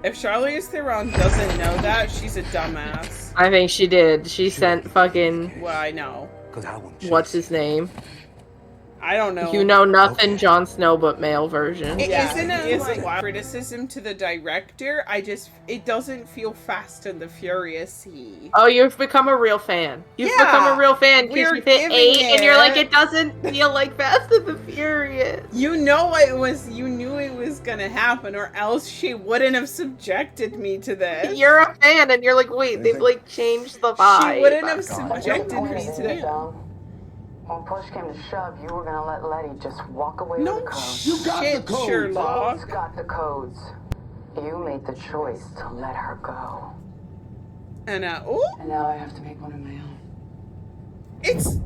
Speaker 2: If Charlize Theron doesn't know that, she's a dumbass.
Speaker 1: I think she did. She sent fucking...
Speaker 2: Well, I know.
Speaker 1: What's his name?
Speaker 2: I don't know.
Speaker 1: You know nothing, Jon Snow, but male version.
Speaker 2: It isn't a like criticism to the director. It doesn't feel Fast and the Furious-y.
Speaker 1: Oh, you've become a real fan. You've become a real fan because
Speaker 2: we're
Speaker 1: you hit
Speaker 2: giving
Speaker 1: 8 and you're like,
Speaker 2: it-
Speaker 1: it doesn't feel like Fast and the Furious.
Speaker 2: You know it was. You knew it was gonna happen, or else she wouldn't have subjected me to this.
Speaker 1: You're a fan, and you're like, wait, they've like changed the vibe.
Speaker 2: She wouldn't have subjected me to this.
Speaker 10: When push came to shove, you were gonna let Letty just walk away
Speaker 2: No
Speaker 10: with the codes.
Speaker 2: You got shit, the codes. Sherlock.
Speaker 10: Codes got the codes. You made the choice to let her go.
Speaker 2: And
Speaker 10: And now I have to make one of my own.
Speaker 2: it's.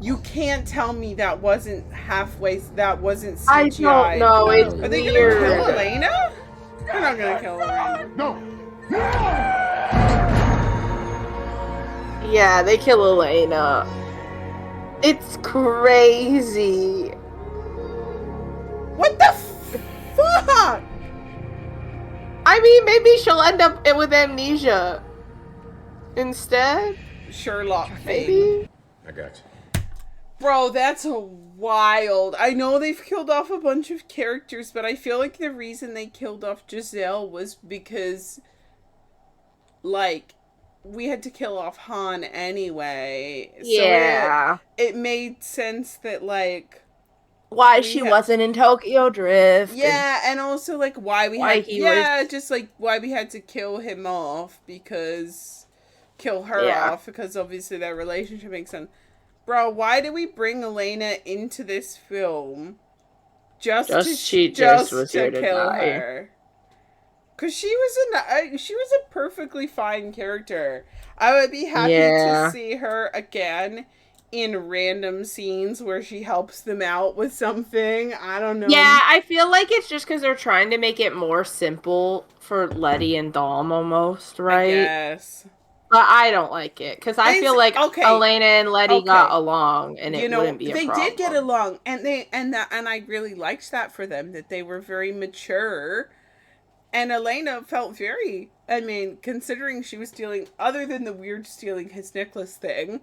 Speaker 2: You can't tell me that wasn't halfway. That wasn't CGI.
Speaker 1: I don't know. It's
Speaker 2: Are they
Speaker 1: weird.
Speaker 2: gonna kill Elena? They're not gonna kill Elena.
Speaker 11: No.
Speaker 1: Yeah, they kill Elena. It's crazy.
Speaker 2: What the fuck?
Speaker 1: I mean, maybe she'll end up with amnesia instead.
Speaker 2: Sherlock,
Speaker 1: maybe.
Speaker 3: I got you.
Speaker 2: Bro, that's wild. I know they've killed off a bunch of characters, but I feel like the reason they killed off Giselle was because, like, we had to kill off Han anyway.
Speaker 1: Yeah.
Speaker 2: So it made sense that, like...
Speaker 1: Why she wasn't in Tokyo Drift.
Speaker 2: Yeah, and also, like, why we
Speaker 1: Why
Speaker 2: had...
Speaker 1: he
Speaker 2: Yeah,
Speaker 1: was-
Speaker 2: just, like, why we had to kill him off because... Kill her
Speaker 1: Yeah.
Speaker 2: off, because obviously that relationship makes sense. Bro, why did we bring Elena into this film?
Speaker 1: She just was
Speaker 2: to
Speaker 1: here to
Speaker 2: kill
Speaker 1: die.
Speaker 2: her? Cause she was a perfectly fine character. I would be happy
Speaker 1: Yeah.
Speaker 2: to see her again in random scenes where she helps them out with something. I don't know.
Speaker 1: Yeah, I feel like it's just because they're trying to make it more simple for Letty and Dom almost, right?
Speaker 2: Yes.
Speaker 1: But I don't like it because I feel like Elena and Letty got along, and it wouldn't be a
Speaker 2: they
Speaker 1: problem.
Speaker 2: did get along, and I really liked that for them, that they were very mature. And Elena felt very, I mean, considering she was stealing, other than the weird stealing his necklace thing,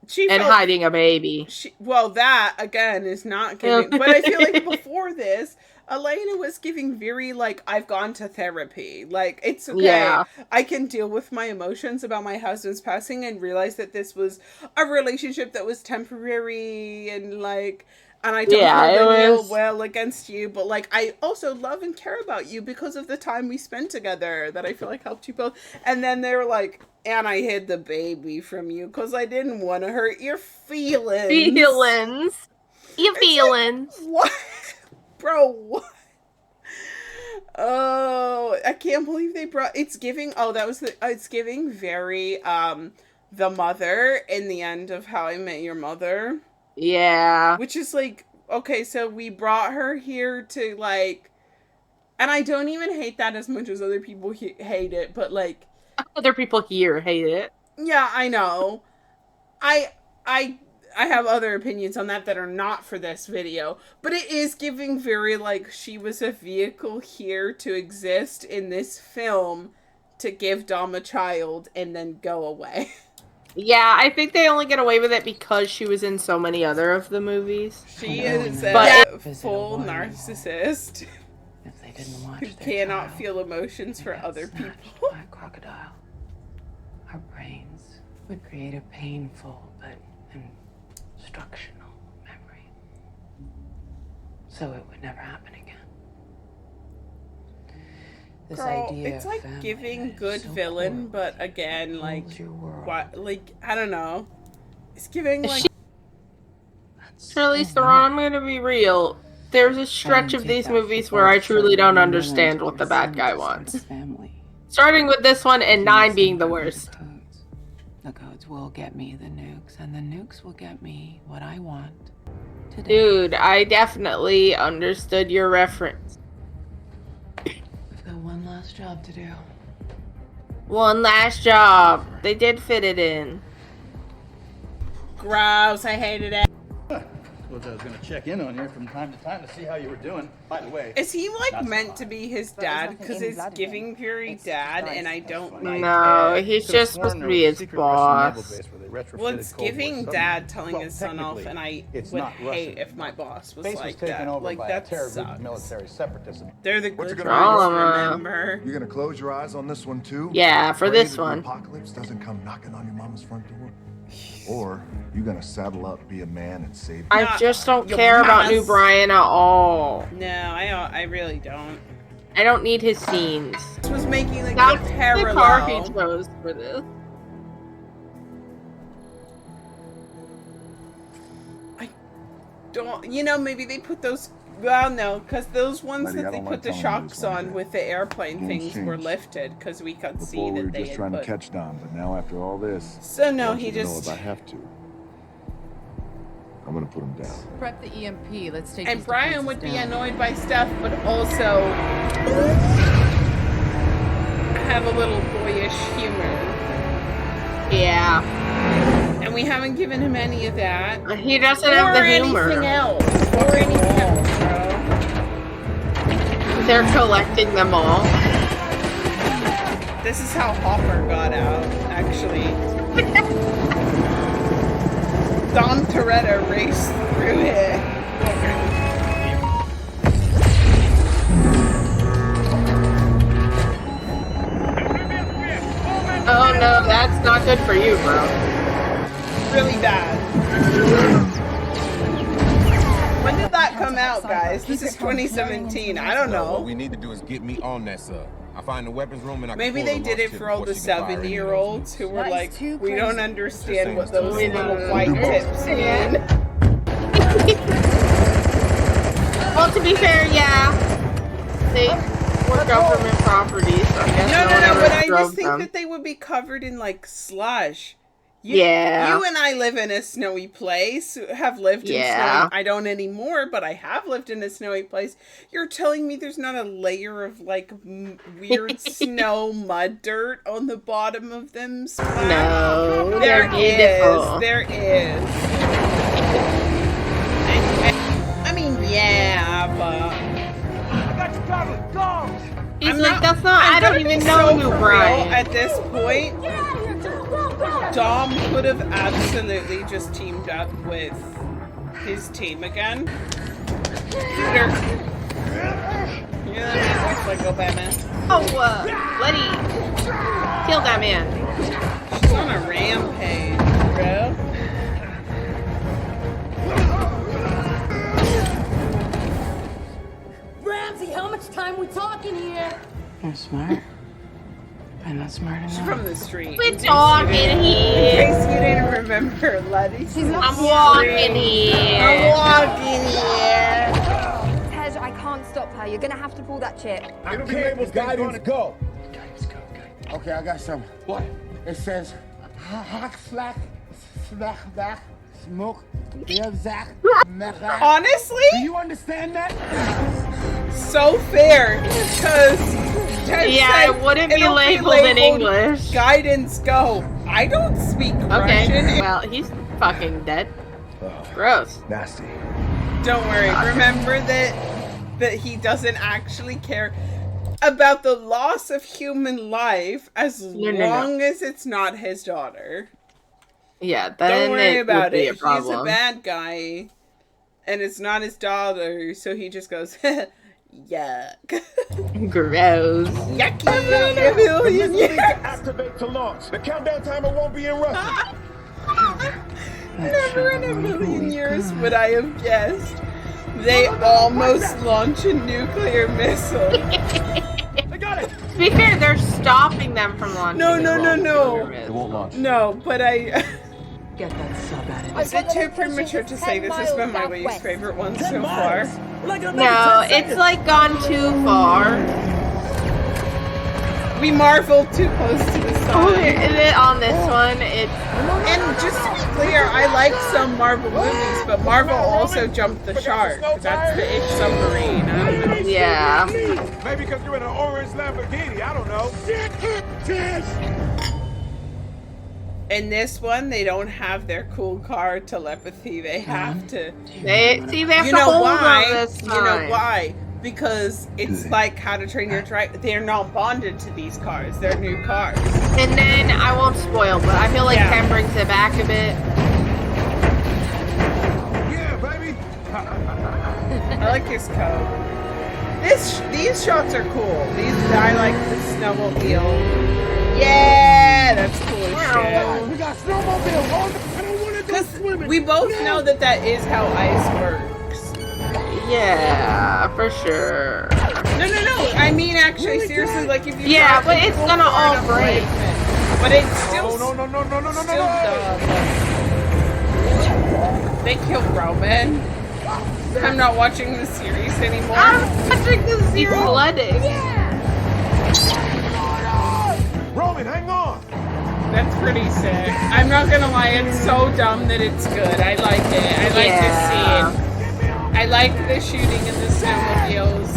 Speaker 1: hiding a baby.
Speaker 2: Well, that again is not giving. But I feel like before this, Elena was giving very, like, I've gone to therapy. Like, it's okay.
Speaker 1: Yeah.
Speaker 2: I can deal with my emotions about my husband's passing and realize that this was a relationship that was temporary and, like, and I don't have any ill will against you, but, like, I also love and care about you because of the time we spent together that I feel like helped you both. And then they were like, and I hid the baby from you because I didn't want to hurt your feelings.
Speaker 1: Your feelings.
Speaker 2: Like, what? Bro, what? Oh, I can't believe they brought... It's giving... Oh, that was the... It's giving very, the mother in the end of How I Met Your Mother.
Speaker 1: Yeah.
Speaker 2: Which is like, okay, so we brought her here to, like... And I don't even hate that as much as other people hate it, but, like...
Speaker 1: Other people here hate it.
Speaker 2: Yeah, I know. I have other opinions on that are not for this video, but it is giving very, like, she was a vehicle here to exist in this film to give Dom a child and then go away.
Speaker 1: Yeah, I think they only get away with it because she was in so many other of the movies.
Speaker 2: She is
Speaker 1: But
Speaker 2: a full narcissist
Speaker 10: If they didn't watch
Speaker 2: who cannot feel emotions for other people.
Speaker 10: by a crocodile, our brains would create a painful but instructional memory, so it would never happen again. This
Speaker 2: Girl,
Speaker 10: idea
Speaker 2: it's
Speaker 10: of
Speaker 2: like
Speaker 10: family
Speaker 2: giving
Speaker 10: is
Speaker 2: good
Speaker 10: so
Speaker 2: villain, but again, like, what, like, I don't know. It's giving, like...
Speaker 1: Charlize Theron, I'm gonna be real. There's a stretch of these movies where I truly don't understand what the bad guy wants. Starting with this one and 9 being the worst.
Speaker 10: The codes will get me the nukes, and the nukes will get me what I want. today.
Speaker 1: Dude, I definitely understood your reference.
Speaker 10: We've got one last job to do.
Speaker 1: One last job. They did fit it in.
Speaker 2: Gross. I hated it.
Speaker 8: I was gonna check in on you from time to time to see how you were doing. By the way,
Speaker 2: Is he like
Speaker 8: not so
Speaker 2: meant
Speaker 8: hot.
Speaker 2: to be his
Speaker 7: But there's
Speaker 2: dad?
Speaker 7: nothing
Speaker 2: Because
Speaker 7: in
Speaker 2: it's
Speaker 7: blood
Speaker 2: giving
Speaker 7: again.
Speaker 2: very
Speaker 7: It's
Speaker 2: dad,
Speaker 7: nice.
Speaker 2: and I don't like
Speaker 1: No,
Speaker 2: it.
Speaker 1: he's
Speaker 8: Could've
Speaker 1: just
Speaker 8: sworn
Speaker 1: supposed to
Speaker 8: there
Speaker 1: be
Speaker 8: was a
Speaker 1: his
Speaker 8: secret Russian naval
Speaker 1: boss.
Speaker 8: base where they retrofitted
Speaker 2: Well, it's
Speaker 8: Cold War
Speaker 2: giving
Speaker 8: submarines.
Speaker 2: dad telling
Speaker 8: Well,
Speaker 2: his son off,
Speaker 8: technically,
Speaker 2: and I
Speaker 8: it's
Speaker 2: would
Speaker 8: not
Speaker 2: hate
Speaker 8: Russian
Speaker 2: if my
Speaker 8: anymore.
Speaker 2: boss was
Speaker 8: Base was
Speaker 2: like
Speaker 8: taken
Speaker 2: that.
Speaker 8: over
Speaker 2: Like,
Speaker 8: by
Speaker 2: that
Speaker 8: a terror group of
Speaker 2: sucks.
Speaker 8: military separatists.
Speaker 2: They're the
Speaker 5: What's
Speaker 2: good
Speaker 5: it
Speaker 2: ones,
Speaker 5: gonna
Speaker 1: be?
Speaker 2: remember?
Speaker 5: You gonna close your eyes on this one too?
Speaker 1: Yeah, for
Speaker 5: Pray
Speaker 1: this
Speaker 5: that
Speaker 1: one.
Speaker 5: The apocalypse doesn't come knocking on your mama's front door. Or you gonna saddle up, be a man, and save.
Speaker 1: I just don't care about New Brian at all.
Speaker 2: No, I really don't.
Speaker 1: I don't need his scenes.
Speaker 2: This was making like
Speaker 1: That's
Speaker 2: a
Speaker 1: the car he
Speaker 2: parallel.
Speaker 1: chose for this.
Speaker 2: Don't you know? Maybe they put those. Well, no, because those ones
Speaker 5: Letty, I
Speaker 2: that they
Speaker 5: don't
Speaker 2: put
Speaker 5: like
Speaker 2: the
Speaker 5: telling you
Speaker 2: shocks
Speaker 5: this one
Speaker 2: on
Speaker 5: again.
Speaker 2: with the airplane
Speaker 5: Game's
Speaker 2: things were
Speaker 5: changed.
Speaker 2: lifted because we could see
Speaker 5: Before we
Speaker 2: that
Speaker 5: were
Speaker 2: they
Speaker 5: just
Speaker 2: had
Speaker 5: trying
Speaker 2: put.
Speaker 5: to catch Don, but now after all this,
Speaker 2: So no,
Speaker 5: I want
Speaker 2: he
Speaker 5: you to know
Speaker 2: just.
Speaker 5: if I have to, I'm gonna put him down.
Speaker 4: Prep the EMP. Let's take
Speaker 2: And
Speaker 4: these
Speaker 2: Brian
Speaker 4: defenses
Speaker 2: would be
Speaker 4: down.
Speaker 2: annoyed by stuff, but also have a little boyish humor.
Speaker 1: Yeah.
Speaker 2: And we haven't given him any of that.
Speaker 1: He doesn't have the humor.
Speaker 2: Anything else. Or anything else, bro.
Speaker 1: They're collecting them all.
Speaker 2: This is how Hopper got out, actually. Dom Toretto raced through it.
Speaker 1: Oh no, that's not good for you, bro.
Speaker 2: Really bad. When did that come out, guys? This is 2017. I don't
Speaker 13: Well, what
Speaker 2: know.
Speaker 13: we need to do is get me on that sub. I find the weapons room and I can
Speaker 2: Maybe
Speaker 13: pull
Speaker 2: they
Speaker 13: the
Speaker 2: did
Speaker 13: launch
Speaker 2: it
Speaker 13: tip
Speaker 2: for all the
Speaker 13: before she can fire any of those
Speaker 2: 70-year-olds who were
Speaker 7: That is
Speaker 2: like,
Speaker 7: too
Speaker 2: we don't
Speaker 7: crazy.
Speaker 2: understand what
Speaker 13: Just
Speaker 2: those
Speaker 13: saying
Speaker 2: little
Speaker 1: stuff.
Speaker 2: white
Speaker 5: Do both.
Speaker 2: tips mean.
Speaker 1: Well, to be fair, yeah. They were government properties, so I guess
Speaker 2: No,
Speaker 1: one ever
Speaker 2: but I
Speaker 1: drove
Speaker 2: just think
Speaker 1: them.
Speaker 2: that they would be covered in like slush.
Speaker 1: Yeah.
Speaker 2: You and I live in a snowy place, have lived in
Speaker 1: Yeah.
Speaker 2: snowy. I don't anymore, but I have lived in a snowy place. You're telling me there's not a layer of like weird snow, mud, dirt on the bottom of them? Splat?
Speaker 1: No,
Speaker 2: There
Speaker 1: they're beautiful.
Speaker 2: is. There is. I mean, yeah, but.
Speaker 1: He's like, that's not, I don't even know New Brian.
Speaker 2: At this point, Dom could have absolutely just teamed up with his team again. Yeah, that's like Obama.
Speaker 1: Oh, Letty, kill that man.
Speaker 2: She's on a rampage, bro.
Speaker 9: Ramsey, how much time we talking here?
Speaker 10: You're smart. I'm not smart
Speaker 2: She's
Speaker 10: enough.
Speaker 2: from the street.
Speaker 1: We're talking
Speaker 2: In
Speaker 1: here.
Speaker 2: case you didn't remember, Letty.
Speaker 1: I'm walking here.
Speaker 2: I'm walking here.
Speaker 7: Tej, I can't stop her. You're gonna have to pull that chip.
Speaker 11: Cables, guidance, go.
Speaker 8: Guidance, go.
Speaker 11: Okay, I got some.
Speaker 8: What?
Speaker 11: It says, hak, slak, slag, back, smoke, zak, mega.
Speaker 2: Honestly,
Speaker 11: Do you understand that?
Speaker 2: so fair, because
Speaker 1: Yeah, it wouldn't be labeled in English.
Speaker 2: Guidance, go. I don't speak
Speaker 1: Okay,
Speaker 2: Russian.
Speaker 1: well, he's fucking dead. Gross.
Speaker 5: Nasty.
Speaker 2: Don't worry. Remember that he doesn't actually care about the loss of human life as
Speaker 1: No.
Speaker 2: long as it's not his daughter.
Speaker 1: Yeah,
Speaker 2: Don't
Speaker 1: then
Speaker 2: worry
Speaker 1: it
Speaker 2: about
Speaker 1: would be
Speaker 2: it.
Speaker 1: a
Speaker 2: He's a
Speaker 1: problem.
Speaker 2: bad guy, and it's not his daughter, so he just goes, yuck.
Speaker 1: Gross.
Speaker 2: Yucky. A million years.
Speaker 11: Activate to launch. The countdown timer won't be in Russian.
Speaker 2: Never in a million years would I have guessed. They almost launch a nuclear missile.
Speaker 11: I got it.
Speaker 1: To be fair, they're stopping them from launching.
Speaker 2: No.
Speaker 8: It won't launch.
Speaker 2: No, but I...
Speaker 10: Get that sub out of
Speaker 2: Is it too premature to say this has been my least favorite one so far?
Speaker 1: No, it's like gone too far.
Speaker 2: We marveled too close to the sun.
Speaker 1: Oh, on this one, it's...
Speaker 2: And just to be clear, I like some Marvel movies, but Marvel also jumped the shark. That's the ish submarine. I don't know.
Speaker 1: Yeah.
Speaker 11: Maybe because you're in an orange Lamborghini. I don't know.
Speaker 2: In this one, they don't have their cool car telepathy. They have to.
Speaker 1: They have
Speaker 2: you
Speaker 1: to
Speaker 2: know
Speaker 1: hold
Speaker 2: why?
Speaker 1: on this time.
Speaker 2: You know why? Because it's like How to Train Your Dragon. They're not bonded to these cars. They're new cars.
Speaker 1: And then I won't spoil, but I feel like Ken brings it back a bit.
Speaker 11: Yeah, baby.
Speaker 2: I like his coat. These shots are cool. I like the snowmobile. Yeah, that's cool as shit.
Speaker 11: We got snowmobiles. I don't want to go swimming.
Speaker 2: We both know that is how ice works.
Speaker 1: Yeah, for sure.
Speaker 2: No. I mean, actually, seriously, like if you.
Speaker 1: Yeah, but it's gonna all break.
Speaker 2: But it's still.
Speaker 11: No.
Speaker 2: They killed Roman. I'm not watching the series anymore.
Speaker 1: I'm watching the series. Flooding.
Speaker 11: Roman, hang on.
Speaker 2: That's pretty sick. I'm not gonna lie, it's so dumb that it's good. I like it. I like this scene. I like the shooting in the snowmobiles.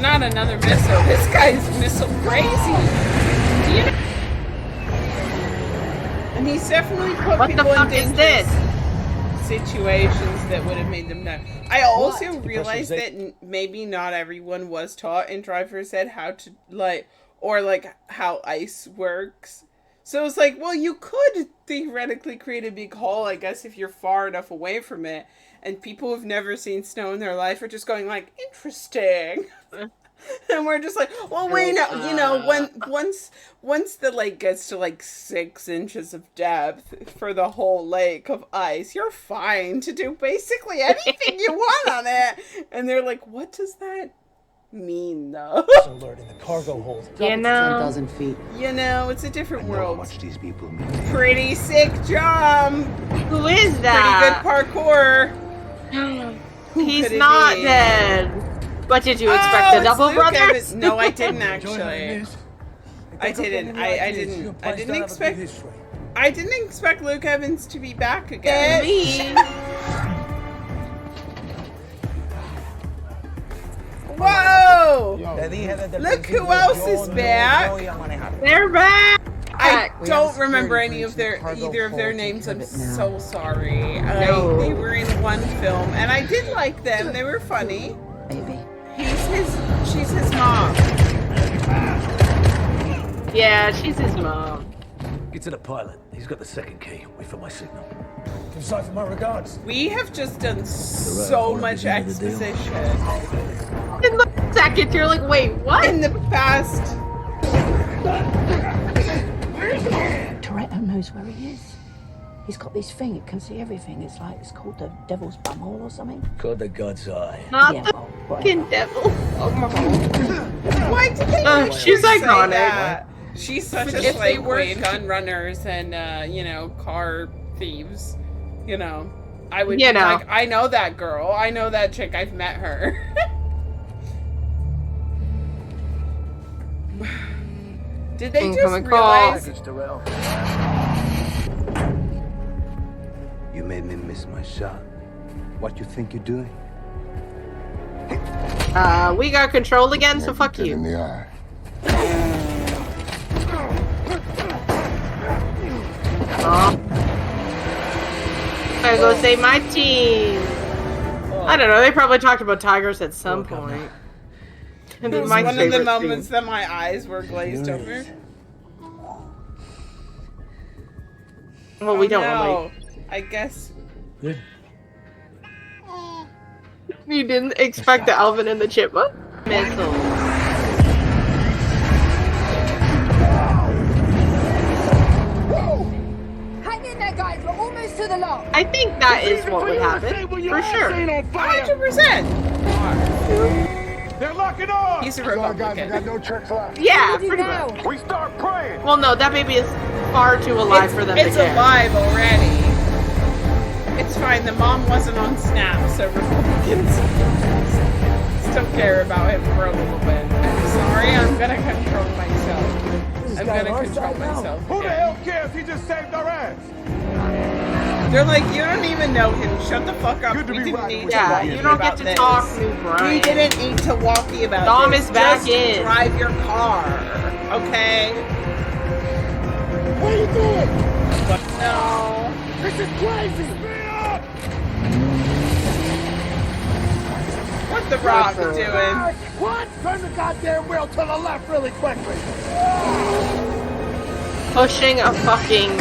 Speaker 2: Not another missile. This guy's missile crazy. Do you know? And he's definitely put people in dangerous situations that would have made them die. I also realized that maybe not everyone was taught in driver's ed how to how ice works. So it's like, well, you could theoretically create a big hole, I guess, if you're far enough away from it. And people who've never seen snow in their life are just going like, interesting. And we're just like, well, wait, you know, once the lake gets to like 6 inches of depth for the whole lake of ice, you're fine to do basically anything you want on it. And they're like, what does that mean, though?
Speaker 6: Alert in the cargo hold.
Speaker 1: You know,
Speaker 12: 10,000 feet.
Speaker 2: You know, it's a different world.
Speaker 8: How much these people mean.
Speaker 2: Pretty sick jump.
Speaker 1: Who is that?
Speaker 2: Pretty good parkour.
Speaker 1: He's not dead. What did you expect? The double
Speaker 2: Luke
Speaker 1: brothers?
Speaker 2: Evans. No, I didn't actually. I didn't expect Luke Evans to be back again. Whoa! Look who else is back.
Speaker 1: They're back.
Speaker 2: I don't remember either of their names. I'm so sorry. They were in one film, and I did like them. They were funny.
Speaker 12: Maybe.
Speaker 2: She's his mom.
Speaker 1: Yeah, she's his mom.
Speaker 6: Get to the pilot. He's got the second key. Wait for my signal. Decipher my regards.
Speaker 2: We have just done so much exposition.
Speaker 1: In the second, you're like, wait, what?
Speaker 2: In the past.
Speaker 12: Toretto knows where he is. He's got this thing, it can see everything. It's called the Devil's Bumhole or something.
Speaker 6: Called the God's Eye.
Speaker 1: Not
Speaker 12: Yeah,
Speaker 1: the
Speaker 12: well,
Speaker 1: fucking devil.
Speaker 2: Why did they
Speaker 1: she's
Speaker 2: say
Speaker 1: iconic.
Speaker 2: that? She's such a
Speaker 1: If they
Speaker 2: slave
Speaker 1: were
Speaker 2: queen. Gun runners and, car thieves. You know, I would be like, I know that girl. I know that chick. I've met her. Did they just realize?
Speaker 8: You made me miss my shot. What you think you're doing?
Speaker 1: We got control again, so fuck you.
Speaker 11: In the eye.
Speaker 1: I go save my team. I don't know. They probably talked about tigers at some point.
Speaker 2: It was one of the moments that my eyes were glazed over.
Speaker 1: Well, we don't really.
Speaker 2: I guess.
Speaker 6: Good.
Speaker 1: You didn't expect the Alvin and the Chipmunk? Missiles.
Speaker 7: Hang in there, guys. We're almost to the lock.
Speaker 1: I think that is what would happen. For sure.
Speaker 2: 100%.
Speaker 11: They're locking on.
Speaker 2: He's a Republican.
Speaker 11: Got no tricks left.
Speaker 1: Yeah, pretty much.
Speaker 11: We start praying.
Speaker 1: Well, no, that baby is far too alive for them to
Speaker 2: It's
Speaker 1: care.
Speaker 2: alive already. It's fine. The mom wasn't on Snap, so Republicans still care about him for a little bit. sorry, I'm gonna control myself. I'm gonna control myself.
Speaker 11: Who the hell cares? He just saved our ass.
Speaker 2: They're like, you don't even know him. Shut the fuck up. We didn't need to walk
Speaker 1: you don't get to talk to
Speaker 2: We
Speaker 1: Brian.
Speaker 2: didn't need to walk you about
Speaker 1: Dom
Speaker 2: this.
Speaker 1: is back
Speaker 2: Just
Speaker 1: in.
Speaker 2: drive your car, okay?
Speaker 12: What are you doing?
Speaker 2: No.
Speaker 11: This is crazy.
Speaker 2: What the Rock doing?
Speaker 11: What? Turn the goddamn wheel to the left really quickly.
Speaker 1: Pushing a fucking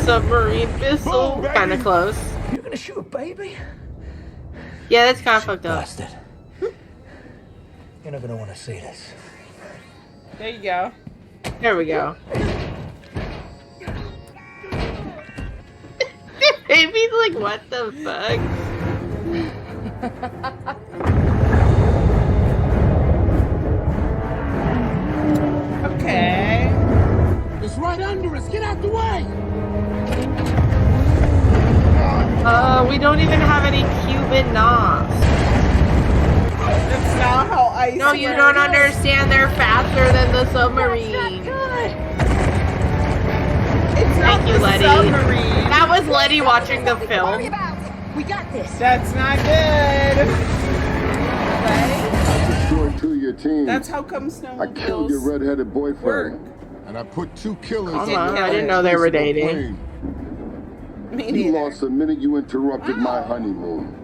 Speaker 1: submarine missile. Kind of close.
Speaker 6: You're gonna shoot a baby?
Speaker 1: Yeah, that's kind of fucked up.
Speaker 6: Bastard. You're not gonna want to see this.
Speaker 2: There you go.
Speaker 1: There we go. Baby's like, what the fuck?
Speaker 2: Okay.
Speaker 11: It's right under us. Get out the way.
Speaker 1: We don't even have any Cuban knobs.
Speaker 2: That's not how ice
Speaker 1: No, you
Speaker 2: works.
Speaker 1: don't understand. They're faster than the submarine.
Speaker 2: It's not
Speaker 1: Thank you,
Speaker 2: the
Speaker 1: Letty.
Speaker 2: submarine.
Speaker 1: That was Letty watching the film.
Speaker 7: We got this.
Speaker 2: That's not good.
Speaker 11: Destroyed 2 of your team.
Speaker 2: That's how come Snow
Speaker 11: I killed your redheaded boyfriend. And I put 2 killers
Speaker 1: Come
Speaker 11: in
Speaker 1: on,
Speaker 11: the
Speaker 1: I didn't know they were
Speaker 11: place of the
Speaker 1: dating.
Speaker 11: plane. You lost the minute you interrupted my honeymoon.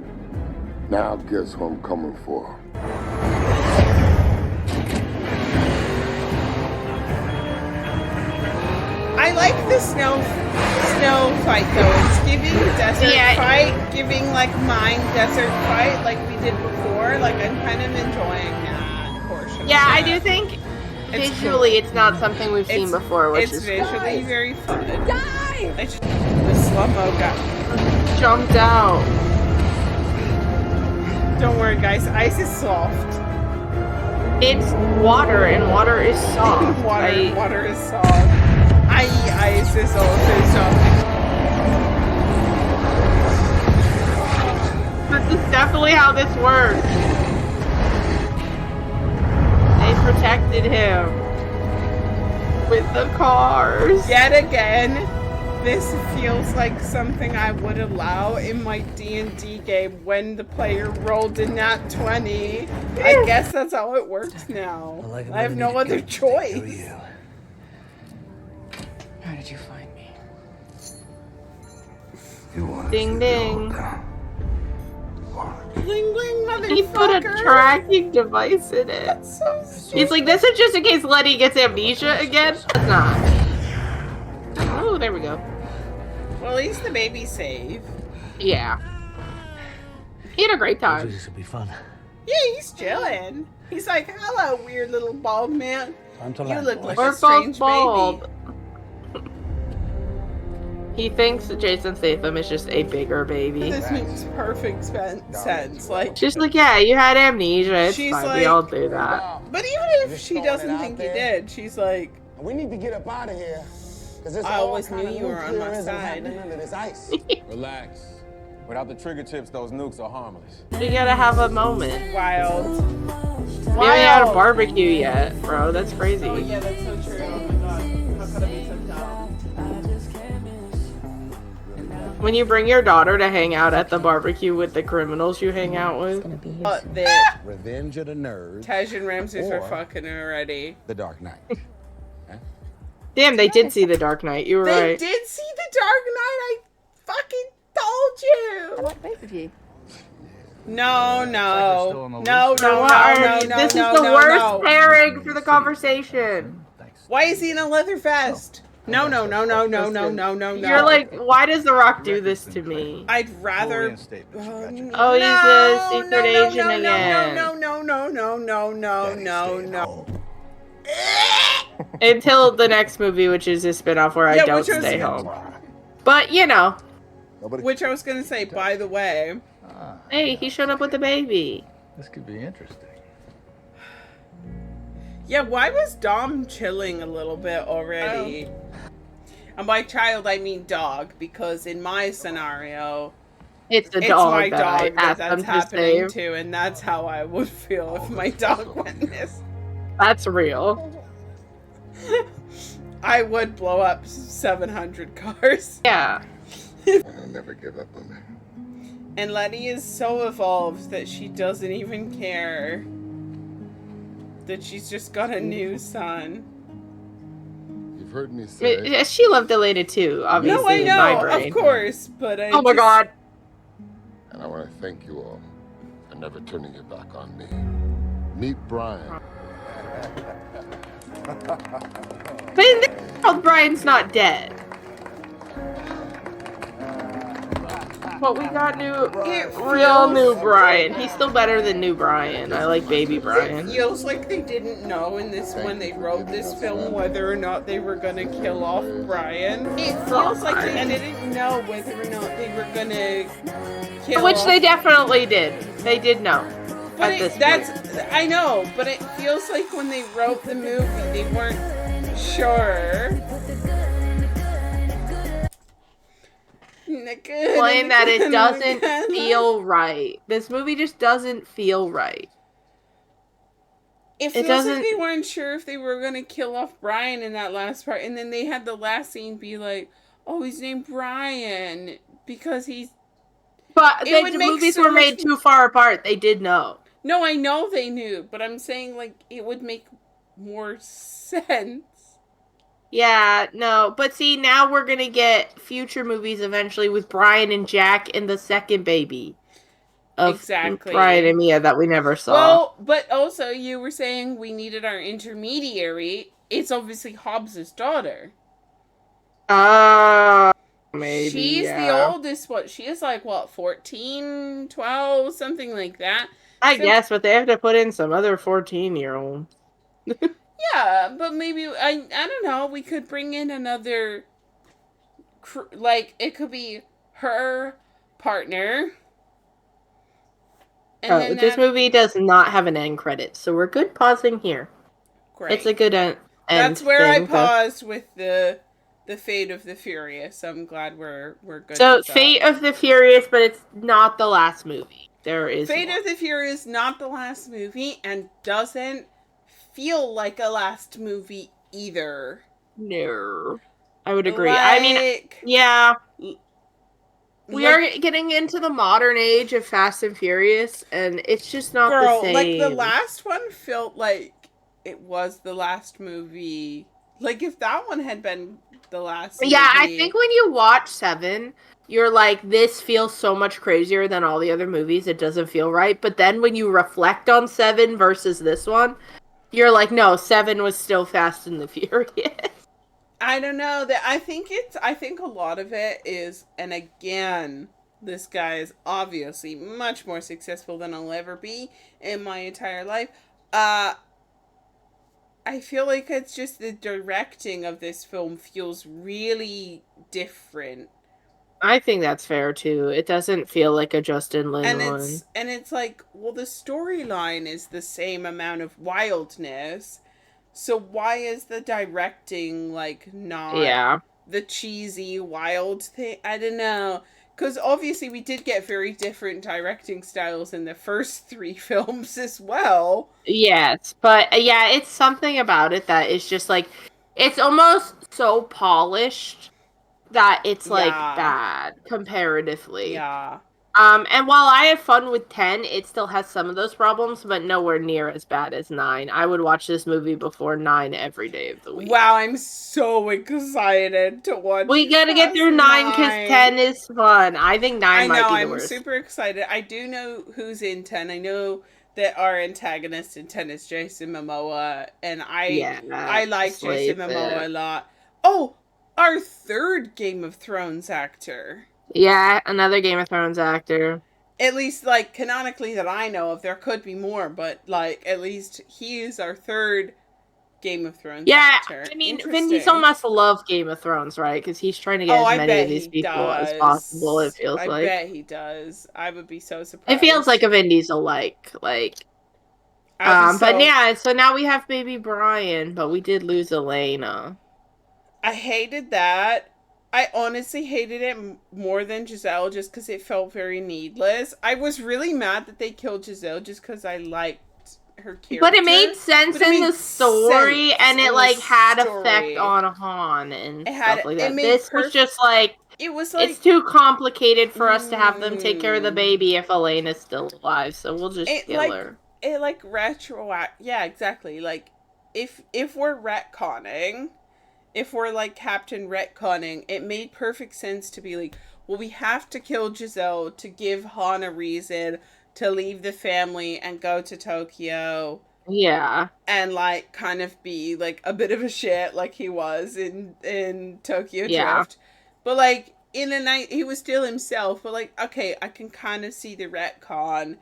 Speaker 11: Now guess who I'm coming for.
Speaker 2: I like the snow fight though. It's giving desert fight, giving like mine desert fight like we did before. Like I'm kind of enjoying that portion.
Speaker 1: Yeah,
Speaker 2: of
Speaker 1: I
Speaker 2: it.
Speaker 1: do think
Speaker 2: It's
Speaker 1: visually
Speaker 2: cool.
Speaker 1: it's not something we've seen before, which
Speaker 2: It's
Speaker 1: is
Speaker 2: visually
Speaker 1: nice.
Speaker 2: very fun. The slow-mo guy
Speaker 1: Jumped out.
Speaker 2: Don't worry, guys. Ice is soft.
Speaker 1: It's water, and water is soft.
Speaker 2: Water is soft. Ice is also soft.
Speaker 1: This is definitely how this works. They protected him with the cars.
Speaker 2: Yet again, this feels like something I would allow in my D&D game when the player rolled a nat 20. I guess that's how it works now. I have no other choice.
Speaker 10: How did you find me?
Speaker 1: Ding ding.
Speaker 2: Bling bling, motherfucker.
Speaker 1: He put a tracking device in it.
Speaker 2: That's so stupid.
Speaker 1: He's like, this is just in case Letty gets amnesia again. It's not. Oh, there we go.
Speaker 2: Well, at least the baby's safe.
Speaker 1: Yeah. He had a great time.
Speaker 6: This will be fun.
Speaker 2: Yeah, he's chilling. He's like, hello, weird little bald man. You look like
Speaker 1: Or
Speaker 2: a strange
Speaker 1: bald.
Speaker 2: baby.
Speaker 1: He thinks that Jason Statham is just a bigger baby.
Speaker 2: This makes perfect sense. Like,
Speaker 1: She's like, yeah, you had amnesia. It's
Speaker 2: She's
Speaker 1: fine.
Speaker 2: like-
Speaker 1: we all do that.
Speaker 2: but even if she doesn't think he did, she's like,
Speaker 3: We need to get up out of here.
Speaker 2: I always knew you were on my side.
Speaker 3: Under this ice.
Speaker 13: Relax. Without the trigger tips, those nukes are harmless.
Speaker 1: You gotta have a moment.
Speaker 2: Wild.
Speaker 1: We haven't had a barbecue yet, bro. That's crazy.
Speaker 2: Oh yeah, that's so true. Oh my god. How could I be so dumb?
Speaker 1: When you bring your daughter to hang out at the barbecue with the criminals you hang out with.
Speaker 2: That
Speaker 3: Revenge of the Nerds.
Speaker 2: Taj and Ramses are
Speaker 3: Or-
Speaker 2: fucking already.
Speaker 3: The Dark Knight.
Speaker 1: Damn, they did see The Dark Knight. You were
Speaker 2: They
Speaker 1: right.
Speaker 2: did see the Dark Knight. I fucking told you.
Speaker 4: I like both of you.
Speaker 2: No.
Speaker 1: This is the worst pairing for the conversation.
Speaker 2: Why is he in a leather vest? No.
Speaker 1: You're like, why does The Rock do this to me?
Speaker 2: I'd rather.
Speaker 1: Oh, he's a secret agent again.
Speaker 2: No.
Speaker 1: Until the next movie, which is a spin-off where I
Speaker 2: Yeah,
Speaker 1: don't
Speaker 2: which was-
Speaker 1: stay home. But, you know.
Speaker 2: Which I was gonna say, by the way.
Speaker 1: Hey, he showed up with a baby.
Speaker 6: This could be interesting.
Speaker 2: Yeah, why was Dom chilling a little bit already? And by child, I mean dog, because in my scenario,
Speaker 1: It's the
Speaker 2: It's
Speaker 1: dog
Speaker 2: my
Speaker 1: that I
Speaker 2: dog
Speaker 1: asked
Speaker 2: that's
Speaker 1: them to
Speaker 2: happening
Speaker 1: save.
Speaker 2: to, and that's how I would feel if my dog went missing.
Speaker 1: That's real.
Speaker 2: I would blow up 700 cars.
Speaker 1: Yeah.
Speaker 11: I'll never give up on her.
Speaker 2: And Letty is so evolved that she doesn't even care that she's just got a new son.
Speaker 11: You've heard me say.
Speaker 1: She loved Elena too, obviously.
Speaker 2: No, I
Speaker 1: in my
Speaker 2: know,
Speaker 1: brain.
Speaker 2: of course, but I
Speaker 1: Oh my god.
Speaker 11: And I want to thank you all for never turning your back on me. Meet Brian.
Speaker 1: But in this world, Brian's not dead. But we got real new Brian. He's still better than new Brian. I like baby Brian.
Speaker 2: It feels like they didn't know in this when they wrote this film whether or not they were gonna kill off Brian. It feels like they didn't know whether or not they were gonna kill
Speaker 1: Which
Speaker 2: off.
Speaker 1: they definitely did. They did know.
Speaker 2: But I know, but it feels like when they wrote the movie, they weren't sure.
Speaker 1: Explain that it doesn't feel right. This movie just doesn't feel right.
Speaker 2: It feels like they weren't sure if they were gonna kill off Brian in that last part, and then they had the last scene be like, "Oh, he's named Brian because he's."
Speaker 1: But the movies were made too far apart. They did know.
Speaker 2: No, I know they knew, but I'm saying like it would make more sense.
Speaker 1: Yeah, no, but see, now we're gonna get future movies eventually with Brian and Jack and the second baby of Brian and Mia that we never saw.
Speaker 2: Well, but also you were saying we needed our intermediary. It's obviously Hobbs's daughter.
Speaker 1: Maybe,
Speaker 2: She's the oldest one. She is like, what, 14, 12, something like that.
Speaker 1: I guess, but they have to put in some other 14-year-old.
Speaker 2: Yeah, but maybe, I don't know, we could bring in another, like, it could be her partner. And
Speaker 1: this movie does not have an end credit, so we're good pausing here.
Speaker 2: Great.
Speaker 1: It's a good end.
Speaker 2: That's where I paused with the Fate of the Furious. I'm glad we're good.
Speaker 1: So, Fate of the Furious, but it's not the last movie. There is
Speaker 2: Fate of the Furious, not the last movie, and doesn't feel like a last movie either.
Speaker 1: No. I would agree. I mean, yeah. We are getting into the modern age of Fast and Furious, and it's just not the same.
Speaker 2: Like, the last one felt like it was the last movie. Like, if that one had been the last movie.
Speaker 1: Yeah, I think when you watch 7, you're like, this feels so much crazier than all the other movies. It doesn't feel right. But then when you reflect on 7 versus this one, you're like, no, 7 was still Fast and the Furious.
Speaker 2: I don't know. I think a lot of it is, and again, this guy is obviously much more successful than I'll ever be in my entire life. I feel like it's just the directing of this film feels really different.
Speaker 1: I think that's fair too. It doesn't feel like a Justin Lin one.
Speaker 2: And it's like, well, the storyline is the same amount of wildness. So why is the directing like not the cheesy wild thing? I don't know. Because obviously we did get very different directing styles in the first 3 films as well.
Speaker 1: Yes, but yeah, it's something about it that is just like, it's almost so polished that it's like bad comparatively.
Speaker 2: Yeah.
Speaker 1: And while I have fun with 10, it still has some of those problems, but nowhere near as bad as 9. I would watch this movie before 9 every day of the week.
Speaker 2: Wow, I'm so excited to watch.
Speaker 1: We gotta get through 9 because 10 is fun. I think 9 might be the worst.
Speaker 2: I'm super excited. I do know who's in 10. I know that our antagonist in 10 is Jason Momoa, and I like Jason Momoa a lot. Oh, our 3rd Game of Thrones actor.
Speaker 1: Yeah, another Game of Thrones actor.
Speaker 2: At least, like, canonically that I know of. There could be more, but, like, at least he is our 3rd Game of Thrones actor.
Speaker 1: Yeah, I mean, Vin Diesel must love Game of Thrones, right? Because he's trying to get as many of these people as possible, it feels like.
Speaker 2: I bet he does. I would be so surprised.
Speaker 1: It feels like a Vin Diesel like. But yeah, so now we have baby Brian, but we did lose Elena.
Speaker 2: I hated that. I honestly hated it more than Giselle just because it felt very needless. I was really mad that they killed Giselle just because I liked her character.
Speaker 1: But it made sense in the story, and it like had effect
Speaker 2: story.
Speaker 1: on Han and
Speaker 2: It
Speaker 1: stuff
Speaker 2: had
Speaker 1: like
Speaker 2: it
Speaker 1: that.
Speaker 2: made
Speaker 1: This was just like
Speaker 2: it was like
Speaker 1: it's too complicated for us to have them take care of the baby if Elena's still alive, so we'll just kill her.
Speaker 2: It like yeah, exactly. Like if we're retconning, if we're like Captain Retconning, it made perfect sense to be like, well, we have to kill Giselle to give Han a reason to leave the family and go to Tokyo.
Speaker 1: Yeah.
Speaker 2: And like kind of be like a bit of a shit like he was in Tokyo Drift. But like in the night he was still himself, but like okay, I can kind of see the retcon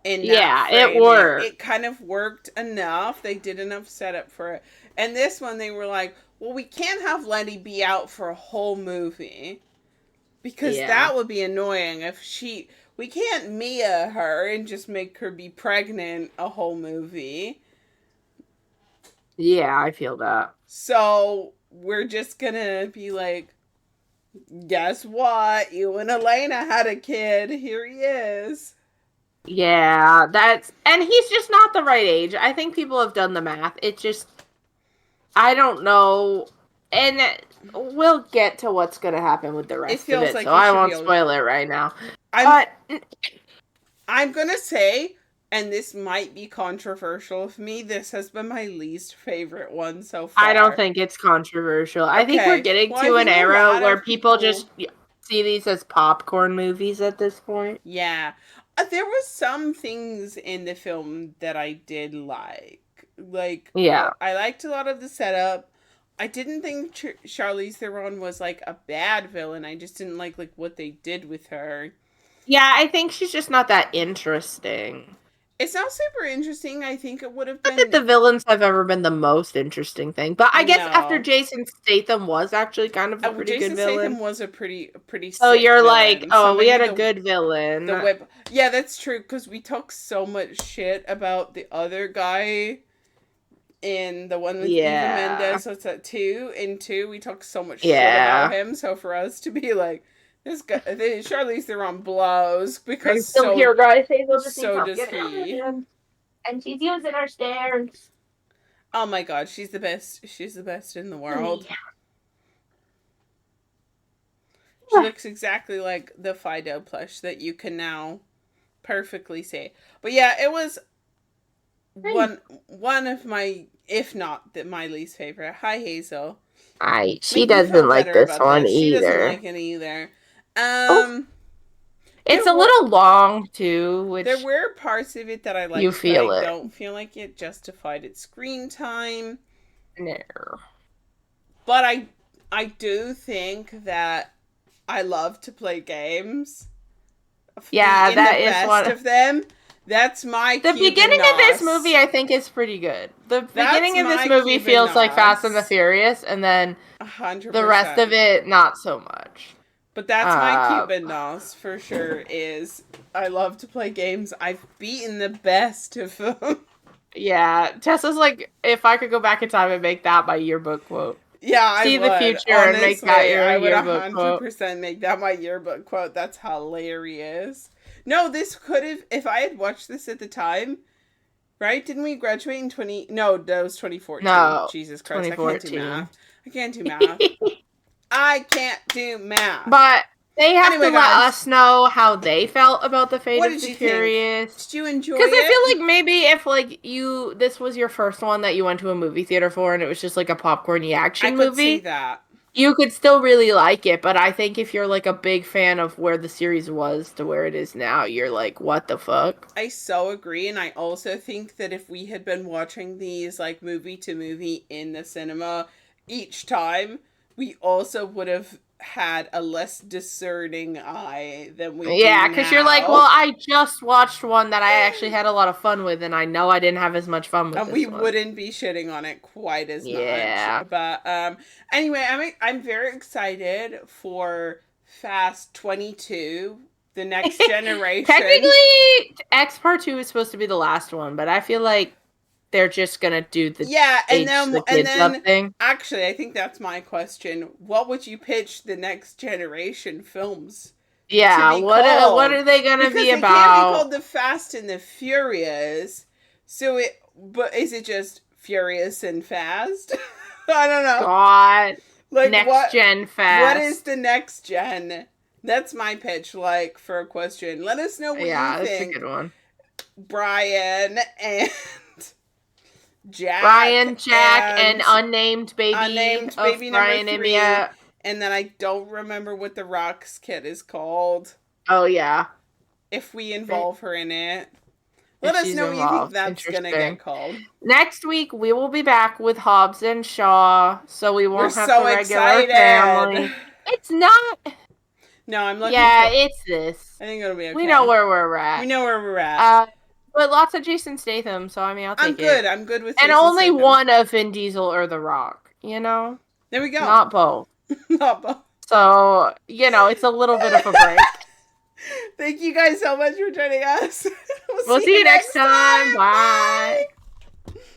Speaker 2: in that
Speaker 1: it worked.
Speaker 2: It kind of worked enough. They did enough setup for it. And this one they were like, well, we can't have Letty be out for a whole movie because that would be annoying if we can't Mia her and just make her be pregnant a whole movie.
Speaker 1: Yeah, I feel that.
Speaker 2: So we're just gonna be like, guess what? You and Elena had a kid. Here he is.
Speaker 1: Yeah, and he's just not the right age. I think people have done the math. It just, I don't know. And we'll get to what's going to happen with the rest of it, like so I won't spoil it right now.
Speaker 2: I'm going to say, and this might be controversial of me, this has been my least favorite one so far.
Speaker 1: I don't think it's controversial. I think we're getting to an era where people just see these as popcorn movies at this point.
Speaker 2: Yeah. There were some things in the film that I did like. Like, I liked a lot of the setup. I didn't think Charlize Theron was like a bad villain. I just didn't like what they did with her.
Speaker 1: Yeah, I think she's just not that interesting.
Speaker 2: It's not super interesting. I think it would have been.
Speaker 1: Not that the villains have ever been the most interesting thing, but I guess after Jason Statham was actually kind of a pretty good villain.
Speaker 2: Jason Statham was a pretty.
Speaker 1: So you're
Speaker 2: villain.
Speaker 1: like, oh, we had a good villain.
Speaker 2: The whip. Yeah, that's true because we talk so much shit about the other guy. In the one with Eva Mendes, so it's at 2. In 2, we talk so much shit about him. So for us to be like, this guy, Charlize Theron blows because I'm still here, guys. So does he.
Speaker 1: And she's using her stairs.
Speaker 2: Oh my god, she's the best. She's the best in the world. Yeah. She looks exactly like the Fido plush that you can now perfectly say. But yeah, it was one of my, if not my least favorite. Hi, Hazel.
Speaker 1: She doesn't like this one either.
Speaker 2: She doesn't like it either.
Speaker 1: It's a little long too. Which
Speaker 2: there were parts of it that I liked.
Speaker 1: You feel
Speaker 2: but
Speaker 1: it.
Speaker 2: I don't feel like it justified its screen time.
Speaker 1: No.
Speaker 2: But I do think that I love to play games.
Speaker 1: Yeah, that is one
Speaker 2: of them. That's my
Speaker 1: The beginning of this movie, I think, is pretty good. The beginning of this movie feels like Fast and the Furious, and then
Speaker 2: 100%.
Speaker 1: The rest of it, not so much.
Speaker 2: But that's my Cuban NOS for sure. Is I love to play games. I've beaten the best of them.
Speaker 1: Yeah, Tessa's like, if I could go back in time and make that my yearbook quote.
Speaker 2: Yeah,
Speaker 1: See
Speaker 2: I would.
Speaker 1: the future
Speaker 2: Honestly,
Speaker 1: and make that your
Speaker 2: I would
Speaker 1: yearbook
Speaker 2: 100% make that my yearbook quote. That's hilarious. No, this could have, if I had watched this at the time, right? Didn't we graduate in 20? No, that was 2014.
Speaker 1: No,
Speaker 2: Jesus Christ, I can't do math. I can't do math. I can't do math.
Speaker 1: But they have to let us know how they felt about the Fate of the Furious.
Speaker 2: Did you enjoy it?
Speaker 1: Because I feel like maybe if this was your first one that you went to a movie theater for, and it was just like a popcorny action movie.
Speaker 2: I could see that.
Speaker 1: You could still really like it, but I think if you're like a big fan of where the series was to where it is now, you're like, what the fuck?
Speaker 2: I so agree, and I also think that if we had been watching these like movie to movie in the cinema each time, we also would have had a less discerning eye than we do
Speaker 1: because you're like, well, I just watched one that I actually had a lot of fun with, and I know I didn't have as much fun with.
Speaker 2: And we wouldn't be shitting on it quite as much. But anyway, I'm very excited for Fast 22, the next generation.
Speaker 1: Technically, X Part 2 is supposed to be the last one, but I feel like they're just gonna do the
Speaker 2: and
Speaker 1: the kids up thing.
Speaker 2: Actually, I think that's my question. What would you pitch the next generation films?
Speaker 1: Yeah, what are they gonna be about?
Speaker 2: Because they can't be called the Fast and the Furious. So but is it just Furious and Fast? I don't know.
Speaker 1: God, like next gen Fast.
Speaker 2: What is the next gen? That's my pitch. Like for a question, let us know what you think.
Speaker 1: Yeah, that's a good one.
Speaker 2: Brian and Jack.
Speaker 1: Brian, Jack, and unnamed baby
Speaker 2: number
Speaker 1: Brian
Speaker 2: 3.
Speaker 1: and Mia.
Speaker 2: And then I don't remember what the Rock's kid is called.
Speaker 1: Oh yeah.
Speaker 2: If we involve her in it. Let us know what you think that's gonna get called.
Speaker 1: Next week we will be back with Hobbs and Shaw, so we won't have the regular family. It's not.
Speaker 2: No, I'm looking.
Speaker 1: Yeah, it's this.
Speaker 2: I think it'll be okay.
Speaker 1: We know where we're at.
Speaker 2: We know where we're at.
Speaker 1: But lots of Jason Statham, so I mean, I'll take it.
Speaker 2: I'm good with.
Speaker 1: And
Speaker 2: Jason
Speaker 1: only
Speaker 2: Statham.
Speaker 1: one of Vin Diesel or The Rock. You know.
Speaker 2: There we go.
Speaker 1: Not both.
Speaker 2: Not both.
Speaker 1: So it's a little bit of a break.
Speaker 2: Thank you guys so much for joining us.
Speaker 1: We'll see you next time. Bye.